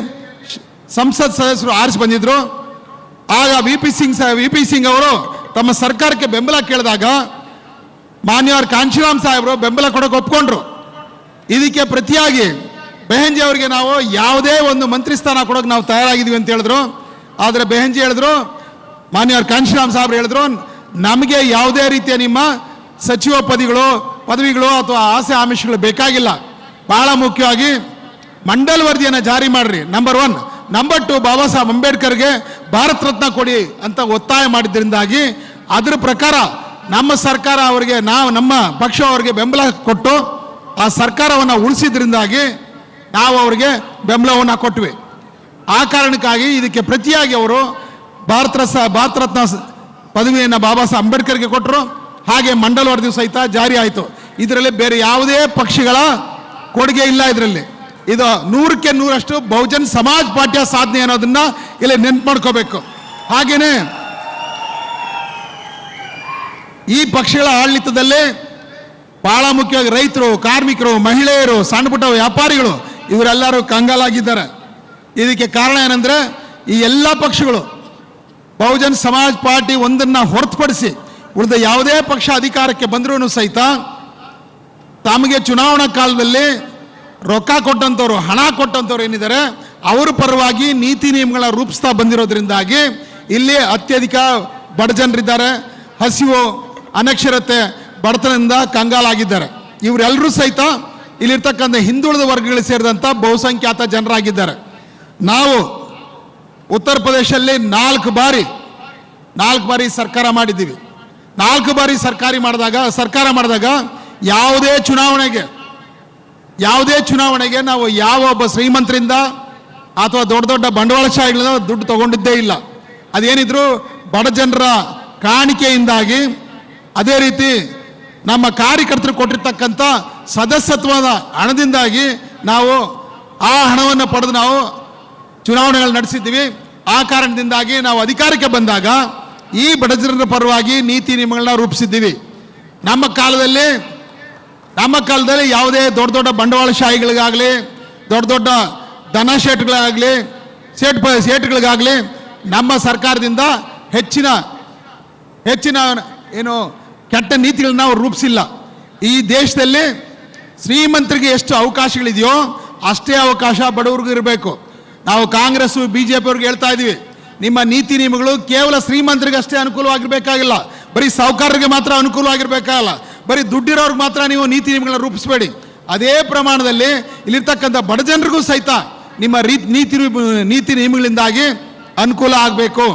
ಸಂಸತ್ ಸದಸ್ಯರು ಆರಿಸಿ ಬಂದಿದ್ರು. ಆಗ VP ಸಿಂಗ್ ಅವರು ತಮ್ಮ ಸರ್ಕಾರಕ್ಕೆ ಬೆಂಬಲ ಕೇಳಿದಾಗ ಮಾನ್ಯವರು ಕಾಂಶಿರಾಮ್ ಸಾಹೇಬರು ಬೆಂಬಲ ಕೊಡೋಕೆ ಒಪ್ಕೊಂಡ್ರು. ಇದಕ್ಕೆ ಪ್ರತಿಯಾಗಿ ಬೆಹನ್ಜಿ ಅವರಿಗೆ ನಾವು ಯಾವುದೇ ಒಂದು ಮಂತ್ರಿ ಸ್ಥಾನ ಕೊಡೋಕೆ ನಾವು ತಯಾರಾಗಿದ್ದೀವಿ ಅಂತ ಹೇಳಿದ್ರು. ಆದರೆ ಬೆಹನ್ಜಿ ಹೇಳಿದ್ರು, ಮಾನ್ಯವರು ಕಾಂಶಿರಾಮ್ ಸಾಹೇಬರು ಹೇಳಿದ್ರು, ನಮಗೆ ಯಾವುದೇ ರೀತಿಯ ನಿಮ್ಮ ಸಚಿವ ಪದವಿಗಳು ಅಥವಾ ಆಸೆ ಆಮಿಷಗಳು ಬೇಕಾಗಿಲ್ಲ. ಬಹಳ ಮುಖ್ಯವಾಗಿ ಮಂಡಲ್ ವರದಿಯನ್ನು ಜಾರಿ ಮಾಡ್ರಿ, ನಂಬರ್ 1. ನಂಬರ್ 2, ಬಾಬಾ ಸಾಹೇಬ್ ಅಂಬೇಡ್ಕರ್ಗೆ ಭಾರತ ರತ್ನ ಕೊಡಿ ಅಂತ ಒತ್ತಾಯ ಮಾಡಿದ್ರಿಂದಾಗಿ ಅದರ ಪ್ರಕಾರ ನಮ್ಮ ಸರ್ಕಾರ ಅವರಿಗೆ ನಮ್ಮ ಪಕ್ಷ ಅವರಿಗೆ ಬೆಂಬಲ ಕೊಟ್ಟು ಆ ಸರ್ಕಾರವನ್ನು ಉಳಿಸಿದ್ರಿಂದಾಗಿ ನಾವು ಅವರಿಗೆ ಬೆಂಬಲವನ್ನು ಕೊಟ್ವಿ. ಆ ಕಾರಣಕ್ಕಾಗಿ ಇದಕ್ಕೆ ಪ್ರತಿಯಾಗಿ ಅವರು ಭಾರತ ರತ್ನ ಪದವಿಯನ್ನು ಬಾಬಾ ಸಾಹೇಬ್ ಅಂಬೇಡ್ಕರ್ಗೆ ಕೊಟ್ಟರು. ಹಾಗೆ ಮಂಡಲ್ ವರದಿ ಸಹಿತ ಜಾರಿ ಆಯಿತು. ಇದರಲ್ಲಿ ಬೇರೆ ಯಾವುದೇ ಪಕ್ಷಗಳ ಕೊಡುಗೆ ಇಲ್ಲ. ಇದರಲ್ಲಿ ಇದು 100ಕ್ಕೆ 100ರಷ್ಟು ಬಹುಜನ್ ಸಮಾಜ್ ಪಾರ್ಟಿಯ ಸಾಧನೆ ಅನ್ನೋದನ್ನ ಇಲ್ಲಿ ನೆನ್ಪು ಮಾಡ್ಕೋಬೇಕು. ಹಾಗೇನೆ ಈ ಪಕ್ಷಗಳ ಆಡಳಿತದಲ್ಲಿ ಬಹಳ ಮುಖ್ಯವಾಗಿ ರೈತರು, ಕಾರ್ಮಿಕರು, ಮಹಿಳೆಯರು, ಸಣ್ಣ ಪುಟ್ಟ ವ್ಯಾಪಾರಿಗಳು ಇವರೆಲ್ಲರೂ ಕಂಗಾಲಾಗಿದ್ದಾರೆ. ಇದಕ್ಕೆ ಕಾರಣ ಏನಂದ್ರೆ ಈ ಎಲ್ಲ ಪಕ್ಷಗಳು ಬಹುಜನ್ ಸಮಾಜ್ ಪಾರ್ಟಿ ಒಂದನ್ನು ಹೊರತುಪಡಿಸಿ ಉಳಿದ ಯಾವುದೇ ಪಕ್ಷ ಅಧಿಕಾರಕ್ಕೆ ಬಂದರೂ ಸಹಿತ ತಮಗೆ ಚುನಾವಣಾ ಕಾಲದಲ್ಲಿ ರೊಕ್ಕ ಕೊಟ್ಟಂಥವ್ರು, ಹಣ ಕೊಟ್ಟಂಥವ್ರು ಏನಿದ್ದಾರೆ ಅವರ ಪರವಾಗಿ ನೀತಿ ನಿಯಮಗಳ ರೂಪಿಸ್ತಾ ಬಂದಿರೋದ್ರಿಂದಾಗಿ ಇಲ್ಲಿ ಅತ್ಯಧಿಕ ಬಡ ಜನರಿದ್ದಾರೆ. ಹಸಿವು, ಅನಕ್ಷರತೆ, ಬಡತನದಿಂದ ಕಂಗಾಲಾಗಿದ್ದಾರೆ. ಇವರೆಲ್ಲರೂ ಸಹಿತ ಇಲ್ಲಿರ್ತಕ್ಕಂಥ ಹಿಂದುಳಿದ ವರ್ಗಗಳಿಗೆ ಸೇರಿದಂಥ ಬಹುಸಂಖ್ಯಾತ ಜನರಾಗಿದ್ದಾರೆ. ನಾವು ಉತ್ತರ ಪ್ರದೇಶದಲ್ಲಿ 4 ಬಾರಿ ಸರ್ಕಾರ ಮಾಡಿದ್ದೀವಿ. 4 ಬಾರಿ ಸರ್ಕಾರ ಮಾಡಿದಾಗ ಯಾವುದೇ ಚುನಾವಣೆಗೆ ನಾವು ಯಾವ ಒಬ್ಬ ಶ್ರೀಮಂತರಿಂದ ಅಥವಾ ದೊಡ್ಡ ದೊಡ್ಡ ಬಂಡವಾಳಶಾಹಿಗಳಿಂದ ದುಡ್ಡು ತಗೊಂಡಿದ್ದೇ ಇಲ್ಲ. ಅದೇನಿದ್ರು ಬಡ ಜನರ ಕಾಣಿಕೆಯಿಂದಾಗಿ, ಅದೇ ರೀತಿ ನಮ್ಮ ಕಾರ್ಯಕರ್ತರು ಕೊಟ್ಟಿರ್ತಕ್ಕಂಥ ಸದಸ್ಯತ್ವದ ಹಣದಿಂದಾಗಿ ನಾವು ಆ ಹಣವನ್ನು ಪಡೆದು ನಾವು ಚುನಾವಣೆಗಳು ನಡೆಸಿದ್ದೀವಿ. ಆ ಕಾರಣದಿಂದಾಗಿ ನಾವು ಅಧಿಕಾರಕ್ಕೆ ಬಂದಾಗ ಈ ಬಡ ಜನರ ಪರವಾಗಿ ನೀತಿ ನಿಯಮಗಳನ್ನ ರೂಪಿಸಿದ್ದೀವಿ. ನಮ್ಮ ಕಾಲದಲ್ಲಿ ಯಾವುದೇ ದೊಡ್ಡ ದೊಡ್ಡ ಬಂಡವಾಳಶಾಹಿಗಳಿಗಾಗಲಿ, ದೊಡ್ಡ ದೊಡ್ಡ ಧನಶೇಟ್ಗಳಾಗಲಿ, ಸೇಟ್ಗಳಿಗಾಗಲಿ ನಮ್ಮ ಸರ್ಕಾರದಿಂದ ಹೆಚ್ಚಿನ ಏನು ಕೆಟ್ಟ ನೀತಿಗಳನ್ನ ನಾವು ರೂಪಿಸಿಲ್ಲ. ಈ ದೇಶದಲ್ಲಿ ಶ್ರೀಮಂತರಿಗೆ ಎಷ್ಟು ಅವಕಾಶಗಳಿದೆಯೋ ಅಷ್ಟೇ ಅವಕಾಶ ಬಡವರಿಗೂ ಇರಬೇಕು. ನಾವು ಕಾಂಗ್ರೆಸ್ BJP ಅವ್ರಿಗೆ ಹೇಳ್ತಾ ಇದ್ದೀವಿ, ನಿಮ್ಮ ನೀತಿ ನಿಯಮಗಳು ಕೇವಲ ಶ್ರೀಮಂತರಿಗೆ ಅಷ್ಟೇ ಅನುಕೂಲವಾಗಿರಬೇಕಾಗಿಲ್ಲ, ಬರೀ ಸಾಹುಕಾರರಿಗೆ ಮಾತ್ರ ಅನುಕೂಲವಾಗಿರಬೇಕಾಗಲ್ಲ, ಬರೀ ದುಡ್ಡಿರೋರ್ಗೆ ಮಾತ್ರ ನೀವು ನೀತಿ ನಿಯಮಗಳನ್ನ ರೂಪಿಸಬೇಡಿ. ಅದೇ ಪ್ರಮಾಣದಲ್ಲಿ ಇಲ್ಲಿರ್ತಕ್ಕಂಥ ಬಡ ಜನರಿಗೂ ಸಹಿತ ನಿಮ್ಮ ನೀತಿ ನಿಯಮಗಳಿಂದಾಗಿ ಅನುಕೂಲ ಆಗಬೇಕು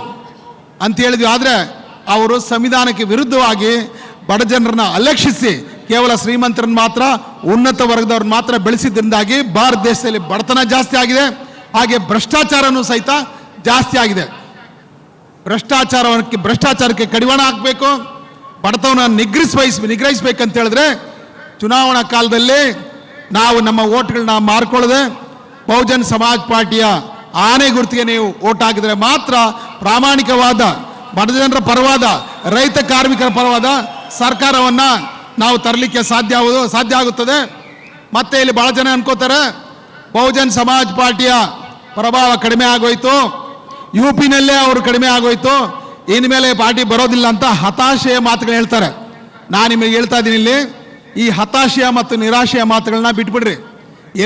ಅಂತ ಹೇಳಿದ್ವಿ. ಆದರೆ ಅವರು ಸಂವಿಧಾನಕ್ಕೆ ವಿರುದ್ಧವಾಗಿ ಬಡ ಜನರನ್ನ ಅಲಕ್ಷಿಸಿ ಕೇವಲ ಶ್ರೀಮಂತರನ್ನು ಮಾತ್ರ, ಉನ್ನತ ವರ್ಗದವ್ರನ್ನ ಮಾತ್ರ ಬೆಳೆಸಿದ್ರಿಂದಾಗಿ ಭಾರತ ದೇಶದಲ್ಲಿ ಬಡತನ ಜಾಸ್ತಿ ಆಗಿದೆ. ಹಾಗೆ ಭ್ರಷ್ಟಾಚಾರನೂ ಸಹಿತ ಜಾಸ್ತಿ ಆಗಿದೆ. ಭ್ರಷ್ಟಾಚಾರಕ್ಕೆ ಕಡಿವಾಣ ಹಾಕಬೇಕು, ಬಡತನವನ್ನು ನಿಗ್ರಹಿಸಬೇಕಂತ ಹೇಳಿದ್ರೆ ಚುನಾವಣಾ ಕಾಲದಲ್ಲಿ ನಾವು ನಮ್ಮ ಓಟ್ಗಳನ್ನ ಮಾರ್ಕೊಳ್ಳದೆ ಬಹುಜನ್ ಸಮಾಜ್ ಪಾರ್ಟಿಯ ಆನೆ ಗುರುತಿಗೆ ನೀವು ಓಟ್ ಹಾಕಿದ್ರೆ ಮಾತ್ರ ಪ್ರಾಮಾಣಿಕವಾದ ಬಡ ಜನರ ಪರವಾದ, ರೈತ ಕಾರ್ಮಿಕರ ಪರವಾದ ಸರ್ಕಾರವನ್ನು ನಾವು ತರಲಿಕ್ಕೆ ಸಾಧ್ಯ ಆಗುತ್ತದೆ. ಮತ್ತೆ ಇಲ್ಲಿ ಬಹಳ ಜನ ಅನ್ಕೋತಾರೆ ಬಹುಜನ್ ಸಮಾಜ್ ಪಾರ್ಟಿಯ ಪ್ರಭಾವ ಕಡಿಮೆ ಆಗೋಯ್ತು, UPನಲ್ಲೇ ಅವರು ಕಡಿಮೆ ಆಗೋಯ್ತು, ಇನ್ಮೇಲೆ ಪಾರ್ಟಿ ಬರೋದಿಲ್ಲ ಅಂತ ಹತಾಶೆಯ ಮಾತುಗಳು ಹೇಳ್ತಾರೆ. ನಾನು ನಿಮಗೆ ಹೇಳ್ತಾ ಇದ್ದೀನಿ, ಇಲ್ಲಿ ಈ ಹತಾಶೆಯ ಮತ್ತು ನಿರಾಶೆಯ ಮಾತುಗಳನ್ನ ಬಿಟ್ಬಿಡ್ರಿ.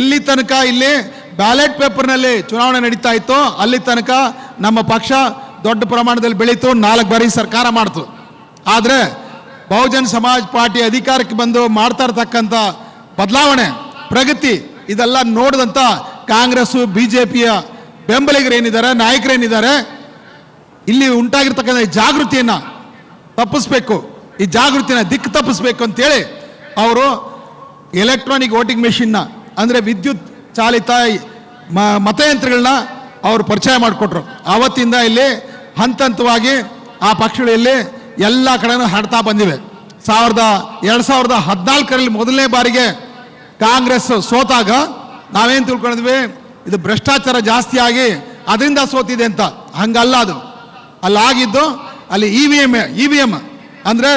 ಎಲ್ಲಿ ತನಕ ಇಲ್ಲಿ ಬ್ಯಾಲೆಟ್ ಪೇಪರ್ನಲ್ಲಿ ಚುನಾವಣೆ ನಡೀತಾ ಇತ್ತು ಅಲ್ಲಿ ತನಕ ನಮ್ಮ ಪಕ್ಷ ದೊಡ್ಡ ಪ್ರಮಾಣದಲ್ಲಿ ಬೆಳೀತು, 4 ಬಾರಿ ಸರ್ಕಾರ ಮಾಡ್ತು. ಆದರೆ ಬಹುಜನ್ ಸಮಾಜ್ ಪಾರ್ಟಿ ಅಧಿಕಾರಕ್ಕೆ ಬಂದು ಮಾಡ್ತಾ ಇರ್ತಕ್ಕಂಥ ಬದಲಾವಣೆ, ಪ್ರಗತಿ ಇದೆಲ್ಲ ನೋಡಿದಂಥ ಕಾಂಗ್ರೆಸ್ಸು BJPಯ ಬೆಂಬಲಿಗರೇನಿದ್ದಾರೆ, ನಾಯಕರೇನಿದ್ದಾರೆ, ಇಲ್ಲಿ ಉಂಟಾಗಿರ್ತಕ್ಕಂಥ ಈ ಜಾಗೃತಿಯನ್ನು ತಪ್ಪಿಸ್ಬೇಕು, ಈ ಜಾಗೃತಿನ ದಿಕ್ಕು ತಪ್ಪಿಸ್ಬೇಕು ಅಂತೇಳಿ ಅವರು ಎಲೆಕ್ಟ್ರಾನಿಕ್ ವೋಟಿಂಗ್ ಮೆಷಿನ್ನ ಅಂದರೆ ವಿದ್ಯುತ್ ಚಾಲಿತ ಮತಯಂತ್ರಗಳನ್ನ ಅವರು ಪರಿಚಯ ಮಾಡಿಕೊಟ್ರು. ಆವತ್ತಿಂದ ಇಲ್ಲಿ ಹಂತ ಹಂತವಾಗಿ ಆ ಪಕ್ಷಗಳಲ್ಲಿ ಎಲ್ಲ ಕಡೆನೂ ಹರಡ್ತಾ ಬಂದಿವೆ. 2014ರಲ್ಲಿ ಮೊದಲನೇ ಬಾರಿಗೆ ಕಾಂಗ್ರೆಸ್ ಸೋತಾಗ ನಾವೇನು ತಿಳ್ಕೊಂಡಿದ್ವಿ, ಇದು ಭ್ರಷ್ಟಾಚಾರ ಜಾಸ್ತಿ ಆಗಿ ಅದರಿಂದ ಸೋತಿದೆ ಅಂತ. ಹಂಗಲ್ಲ, ಅದು ಅಲ್ಲಾಗಿದ್ದು ಅಲ್ಲಿ ಇ ವಿ ಎಮ್ ಅಂದರೆ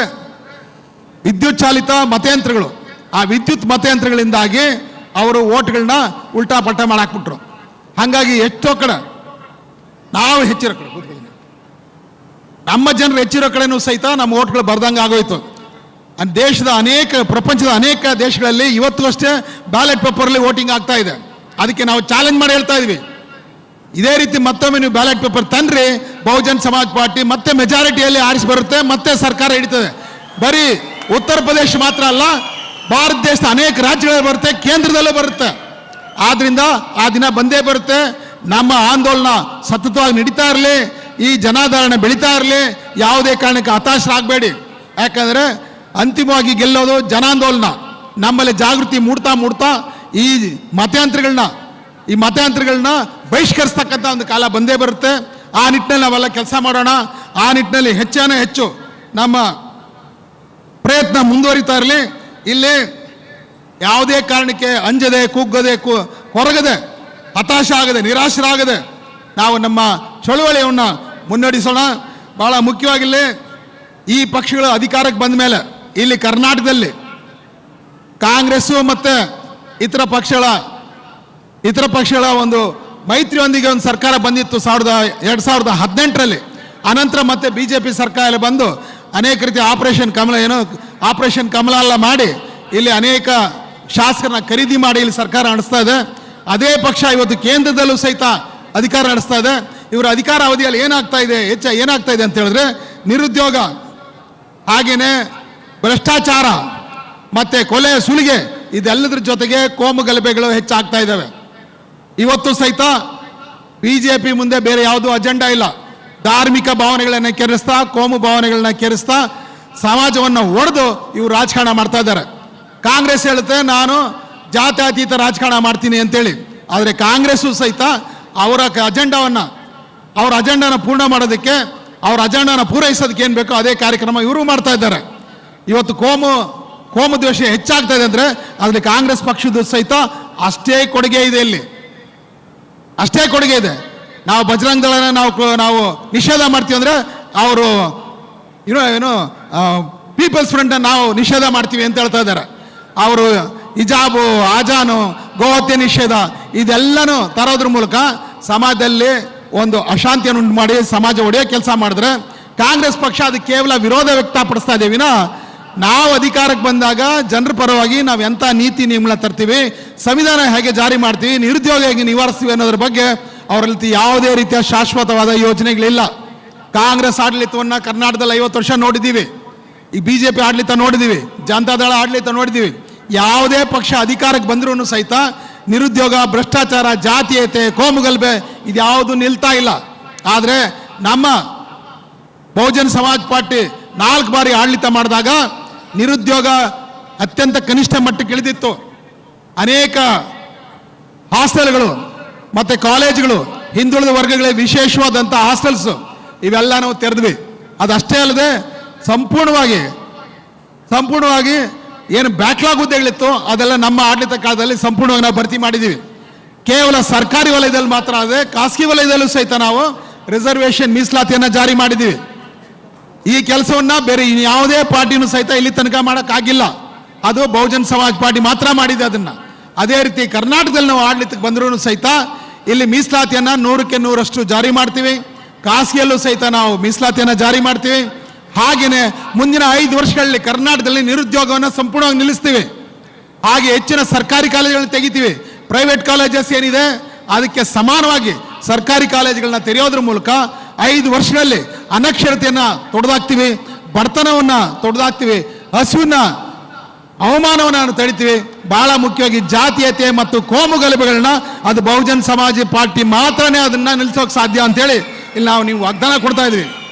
ವಿದ್ಯುತ್ ಚಾಲಿತ ಮತಯಂತ್ರಗಳು. ಆ ವಿದ್ಯುತ್ ಮತಯಂತ್ರಗಳಿಂದಾಗಿ ಅವರು ಓಟ್ಗಳನ್ನ ಉಲ್ಟಾ ಪಲ್ಟಾ ಮಾಡಾಕ್ಬಿಟ್ರು. ಹಾಗಾಗಿ ಎಷ್ಟೋ ಕಡೆ ನಾವು ಹೆಚ್ಚಿರೋ ಕಡೆ ನಮ್ಮ ಜನರು ಹೆಚ್ಚಿರೋ ಕಡೆನೂ ಸಹಿತ ನಮ್ಮ ಓಟ್ಗಳು ಬರ್ದಂಗೆ ಆಗೋಯ್ತು. ದೇಶದ ಪ್ರಪಂಚದ ಅನೇಕ ದೇಶಗಳಲ್ಲಿ ಇವತ್ತು ಅಷ್ಟೇ ಬ್ಯಾಲೆಟ್ ಪೇಪರಲ್ಲಿ ವೋಟಿಂಗ್ ಆಗ್ತಾ ಇದೆ. ಅದಕ್ಕೆ ನಾವು ಚಾಲೆಂಜ್ ಮಾಡಿ ಹೇಳ್ತಾ ಇದ್ವಿ, ಇದೇ ರೀತಿ ಮತ್ತೊಮ್ಮೆ ನೀವು ಬ್ಯಾಲೆಟ್ ಪೇಪರ್ ತಂದ್ರಿ, ಬಹುಜನ್ ಸಮಾಜ್ ಪಾರ್ಟಿ ಮತ್ತೆ ಮೆಜಾರಿಟಿಯಲ್ಲಿ ಆರಿಸಿ ಬರುತ್ತೆ, ಮತ್ತೆ ಸರ್ಕಾರ ಹಿಡಿತದೆ. ಬರೀ ಉತ್ತರ ಪ್ರದೇಶ ಮಾತ್ರ ಅಲ್ಲ, ಭಾರತ ದೇಶದ ಅನೇಕ ರಾಜ್ಯಗಳಲ್ಲಿ ಬರುತ್ತೆ, ಕೇಂದ್ರದಲ್ಲೂ ಬರುತ್ತೆ. ಆದ್ರಿಂದ ಆ ದಿನ ಬಂದೇ ಬರುತ್ತೆ. ನಮ್ಮ ಆಂದೋಲನ ಸತತವಾಗಿ ನಡೀತಾ ಇರಲಿ, ಈ ಜನಾಧಾರಣೆ ಬೆಳೀತಾ ಇರಲಿ, ಯಾವುದೇ ಕಾರಣಕ್ಕೆ ಹತಾಶರಾಗಬೇಡಿ. ಯಾಕಂದರೆ ಅಂತಿಮವಾಗಿ ಗೆಲ್ಲೋದು ಜನಾಂದೋಲನ. ನಮ್ಮಲ್ಲಿ ಜಾಗೃತಿ ಮೂಡ್ತಾ ಈ ಮತಯಂತ್ರಗಳನ್ನ ಬಹಿಷ್ಕರಿಸ್ತಕ್ಕಂಥ ಒಂದು ಕಾಲ ಬಂದೇ ಬರುತ್ತೆ. ಆ ನಿಟ್ಟಿನಲ್ಲಿ ನಾವೆಲ್ಲ ಕೆಲಸ ಮಾಡೋಣ. ಆ ನಿಟ್ಟಿನಲ್ಲಿ ಹೆಚ್ಚು ನಮ್ಮ ಪ್ರಯತ್ನ ಮುಂದುವರಿತಾ ಇರಲಿ. ಇಲ್ಲಿ ಯಾವುದೇ ಕಾರಣಕ್ಕೆ ಅಂಜದೆ, ಕುಗ್ಗದೆ, ಕೊರಗದೆ, ಹತಾಶ ಆಗದೆ, ನಿರಾಶರಾಗದೆ ನಾವು ನಮ್ಮ ಚಳುವಳಿಯನ್ನು ಮುನ್ನಡೆಸೋಣ. ಭಾಳ ಮುಖ್ಯವಾಗಿಲ್ಲಿ ಈ ಪಕ್ಷಗಳು ಅಧಿಕಾರಕ್ಕೆ ಬಂದ ಮೇಲೆ ಇಲ್ಲಿ ಕರ್ನಾಟಕದಲ್ಲಿ ಕಾಂಗ್ರೆಸ್ಸು ಮತ್ತು ಇತರ ಪಕ್ಷಗಳ ಒಂದು ಮೈತ್ರಿಯೊಂದಿಗೆ ಒಂದು ಸರ್ಕಾರ ಬಂದಿತ್ತು 2018ರಲ್ಲಿ. ಅನಂತರ ಮತ್ತೆ BJP ಸರ್ಕಾರ ಬಂದು ಅನೇಕ ರೀತಿಯ ಆಪರೇಷನ್ ಕಮಲ ಎಲ್ಲ ಮಾಡಿ ಇಲ್ಲಿ ಅನೇಕ ಶಾಸಕರನ್ನ ಖರೀದಿ ಮಾಡಿ ಇಲ್ಲಿ ಸರ್ಕಾರ ನಡೆಸ್ತಾ ಇದೆ. ಅದೇ ಪಕ್ಷ ಇವತ್ತು ಕೇಂದ್ರದಲ್ಲೂ ಸಹಿತ ಅಧಿಕಾರ ನಡೆಸ್ತಾ ಇದೆ. ಇವರ ಅಧಿಕಾರ ಅವಧಿಯಲ್ಲಿ ಏನಾಗ್ತಾ ಇದೆ ಅಂತ ಹೇಳಿದ್ರೆ, ನಿರುದ್ಯೋಗ, ಹಾಗೇನೆ ಭ್ರಷ್ಟಾಚಾರ ಮತ್ತೆ ಕೊಲೆ, ಸುಲಿಗೆ, ಇದೆಲ್ಲದ್ರ ಜೊತೆಗೆ ಕೋಮು ಗಲಭೆಗಳು ಹೆಚ್ಚಾಗ್ತಾ ಇದ್ದಾವೆ. ಇವತ್ತು ಸಹಿತ BJP ಮುಂದೆ ಬೇರೆ ಯಾವುದೂ ಅಜೆಂಡಾ ಇಲ್ಲ. ಧಾರ್ಮಿಕ ಭಾವನೆಗಳನ್ನು ಕೆರಳಿಸ್ತಾ, ಕೋಮು ಭಾವನೆಗಳನ್ನ ಕೆರಳಿಸ್ತಾ ಸಮಾಜವನ್ನು ಒಡೆದು ಇವರು ರಾಜಕಾರಣ ಮಾಡ್ತಾ ಇದ್ದಾರೆ. ಕಾಂಗ್ರೆಸ್ ಹೇಳುತ್ತೆ ನಾನು ಜಾತ್ಯತೀತ ರಾಜಕಾರಣ ಮಾಡ್ತೀನಿ ಅಂತೇಳಿ. ಆದರೆ ಕಾಂಗ್ರೆಸ್ಸು ಸಹಿತ ಅವರ ಅಜೆಂಡಾನ ಪೂರ್ಣ ಮಾಡೋದಕ್ಕೆ, ಅವರ ಅಜೆಂಡಾನ ಪೂರೈಸೋದಕ್ಕೆ ಏನು ಬೇಕೋ ಅದೇ ಕಾರ್ಯಕ್ರಮ ಇವರು ಮಾಡ್ತಾ ಇದ್ದಾರೆ. ಇವತ್ತು ಕೋಮು ದ್ವೇಷ ಹೆಚ್ಚಾಗ್ತಾ ಇದೆ ಅಂದರೆ ಅದರಲ್ಲಿ ಕಾಂಗ್ರೆಸ್ ಪಕ್ಷದ ಸಹಿತ ಅಷ್ಟೇ ಕೊಡುಗೆ ಇದೆ. ಇಲ್ಲಿ ಅಷ್ಟೇ ಕೊಡುಗೆ ಇದೆ. ನಾವು ಬಜರಂಗ ದಳನ ನಾವು ನಿಷೇಧ ಮಾಡ್ತೀವಿ ಅಂದರೆ ಅವರು ಪೀಪಲ್ಸ್ ಫ್ರಂಟ್ ನಾವು ನಿಷೇಧ ಮಾಡ್ತೀವಿ ಅಂತ ಹೇಳ್ತಾ ಇದ್ದಾರೆ. ಅವರು ಹಿಜಾಬು, ಆಜಾನು, ಗೋಹತ್ಯೆ ನಿಷೇಧ ಇದೆಲ್ಲನೂ ತರೋದ್ರ ಮೂಲಕ ಸಮಾಜದಲ್ಲಿ ಒಂದು ಅಶಾಂತಿಯನ್ನು ಉಂಟು ಮಾಡಿ ಸಮಾಜ ಒಡೆಯೋ ಕೆಲಸ ಮಾಡಿದ್ರೆ ಕಾಂಗ್ರೆಸ್ ಪಕ್ಷ ಅದಕ್ಕೆ ಕೇವಲ ವಿರೋಧ ವ್ಯಕ್ತಪಡಿಸ್ತಾ ಇದೆ ವಿನ, ನಾವು ಅಧಿಕಾರಕ್ಕೆ ಬಂದಾಗ ಜನರ ಪರವಾಗಿ ನಾವು ಎಂಥ ನೀತಿ ನಿಯಮಗಳನ್ನ ತರ್ತೀವಿ, ಸಂವಿಧಾನ ಹೇಗೆ ಜಾರಿ ಮಾಡ್ತೀವಿ, ನಿರುದ್ಯೋಗ ಹೇಗೆ ನಿವಾರಿಸ್ತೀವಿ ಅನ್ನೋದ್ರ ಬಗ್ಗೆ ಅವರಲ್ಲಿ ಯಾವುದೇ ರೀತಿಯ ಶಾಶ್ವತವಾದ ಯೋಜನೆಗಳಿಲ್ಲ. ಕಾಂಗ್ರೆಸ್ ಆಡಳಿತವನ್ನು ಕರ್ನಾಟಕದಲ್ಲಿ 50 ವರ್ಷ ನೋಡಿದ್ದೀವಿ. ಈ BJP ಆಡಳಿತ ನೋಡಿದ್ದೀವಿ, ಜನತಾದಳ ಆಡಳಿತ ನೋಡಿದ್ದೀವಿ. ಯಾವುದೇ ಪಕ್ಷ ಅಧಿಕಾರಕ್ಕೆ ಬಂದರೂ ಸಹಿತ ನಿರುದ್ಯೋಗ, ಭ್ರಷ್ಟಾಚಾರ, ಜಾತೀಯತೆ, ಕೋಮುಗಲಭೆ ಇದ್ಯಾವುದು ನಿಲ್ತಾ ಇಲ್ಲ. ಆದರೆ ನಮ್ಮ ಬಹುಜನ್ ಸಮಾಜ್ ಪಾರ್ಟಿ 4 ಬಾರಿ ಆಡಳಿತ ಮಾಡಿದಾಗ ನಿರುದ್ಯೋಗ ಅತ್ಯಂತ ಕನಿಷ್ಠ ಮಟ್ಟಕ್ಕೆ ಇಳಿದಿತ್ತು. ಅನೇಕ ಹಾಸ್ಟೆಲ್ಗಳು ಮತ್ತು ಕಾಲೇಜುಗಳು, ಹಿಂದುಳಿದ ವರ್ಗಗಳಿಗೆ ವಿಶೇಷವಾದಂಥ ಹಾಸ್ಟೆಲ್ಸು ಇವೆಲ್ಲ ನಾವು ತೆರೆದ್ವಿ. ಅದಷ್ಟೇ ಅಲ್ಲದೆ ಸಂಪೂರ್ಣವಾಗಿ ಏನು ಬ್ಯಾಕ್ಲಾಗ್ ಹುದ್ದೆಗಳಿತ್ತು ಅದೆಲ್ಲ ನಮ್ಮ ಆಡಳಿತ ಕಾಲದಲ್ಲಿ ಸಂಪೂರ್ಣವಾಗಿ ನಾವು ಭರ್ತಿ ಮಾಡಿದ್ದೀವಿ. ಕೇವಲ ಸರ್ಕಾರಿ ವಲಯದಲ್ಲಿ ಮಾತ್ರ ಅಲ್ಲದೆ ಖಾಸಗಿ ವಲಯದಲ್ಲೂ ಸಹಿತ ನಾವು ರಿಸರ್ವೇಷನ್ ಮೀಸಲಾತಿಯನ್ನು ಜಾರಿ ಮಾಡಿದ್ದೀವಿ. ಈ ಕೆಲಸವನ್ನು ಬೇರೆ ಯಾವುದೇ ಪಾರ್ಟಿನೂ ಸಹಿತ ಇಲ್ಲಿ ತನಕ ಮಾಡೋಕ್ಕಾಗಿಲ್ಲ. ಅದು ಬಹುಜನ್ ಸಮಾಜ್ ಪಾರ್ಟಿ ಮಾತ್ರ ಮಾಡಿದೆ ಅದನ್ನು. ಅದೇ ರೀತಿ ಕರ್ನಾಟಕದಲ್ಲಿ ನಾವು ಆಡಳಿತಕ್ಕೆ ಬಂದರೂ ಸಹಿತ ಇಲ್ಲಿ ಮೀಸಲಾತಿಯನ್ನು 100ಕ್ಕೆ 100ರಷ್ಟು ಜಾರಿ ಮಾಡ್ತೀವಿ. ಖಾಸಗಿಯಲ್ಲೂ ಸಹಿತ ನಾವು ಮೀಸಲಾತಿಯನ್ನು ಜಾರಿ ಮಾಡ್ತೀವಿ. ಹಾಗೆಯೇ ಮುಂದಿನ 5 ವರ್ಷಗಳಲ್ಲಿ ಕರ್ನಾಟಕದಲ್ಲಿ ನಿರುದ್ಯೋಗವನ್ನು ಸಂಪೂರ್ಣವಾಗಿ ನಿಲ್ಲಿಸ್ತೀವಿ. ಹಾಗೆ ಹೆಚ್ಚಿನ ಸರ್ಕಾರಿ ಕಾಲೇಜುಗಳನ್ನ ತೆಗಿತೀವಿ. ಪ್ರೈವೇಟ್ ಕಾಲೇಜಸ್ ಏನಿದೆ ಅದಕ್ಕೆ ಸಮಾನವಾಗಿ ಸರ್ಕಾರಿ ಕಾಲೇಜುಗಳನ್ನ ತೆರೆಯೋದ್ರ ಮೂಲಕ 5 ವರ್ಷಗಳಲ್ಲಿ ಅನಕ್ಷರತೆಯನ್ನು ತೊಡೆದಾಕ್ತೀವಿ. ಬಡತನವನ್ನ ತೊಡೆದಾಕ್ತೀವಿ, ಹಸುವನ್ನ ಅವಮಾನವನ್ನು ನಾವು ತಡಿತೀವಿ. ಬಹಳ ಮುಖ್ಯವಾಗಿ ಜಾತೀಯತೆ ಮತ್ತು ಕೋಮು ಗಲಭೆಗಳನ್ನ ಅದು ಬಹುಜನ್ ಸಮಾಜ ಪಾರ್ಟಿ ಮಾತ್ರನೇ ಅದನ್ನ ನಿಲ್ಲಿಸೋಕೆ ಸಾಧ್ಯ ಅಂತೇಳಿ ಇಲ್ಲಿ ನಾವು ನೀವು ವಾಗ್ದಾನ ಕೊಡ್ತಾ ಇದ್ವಿ.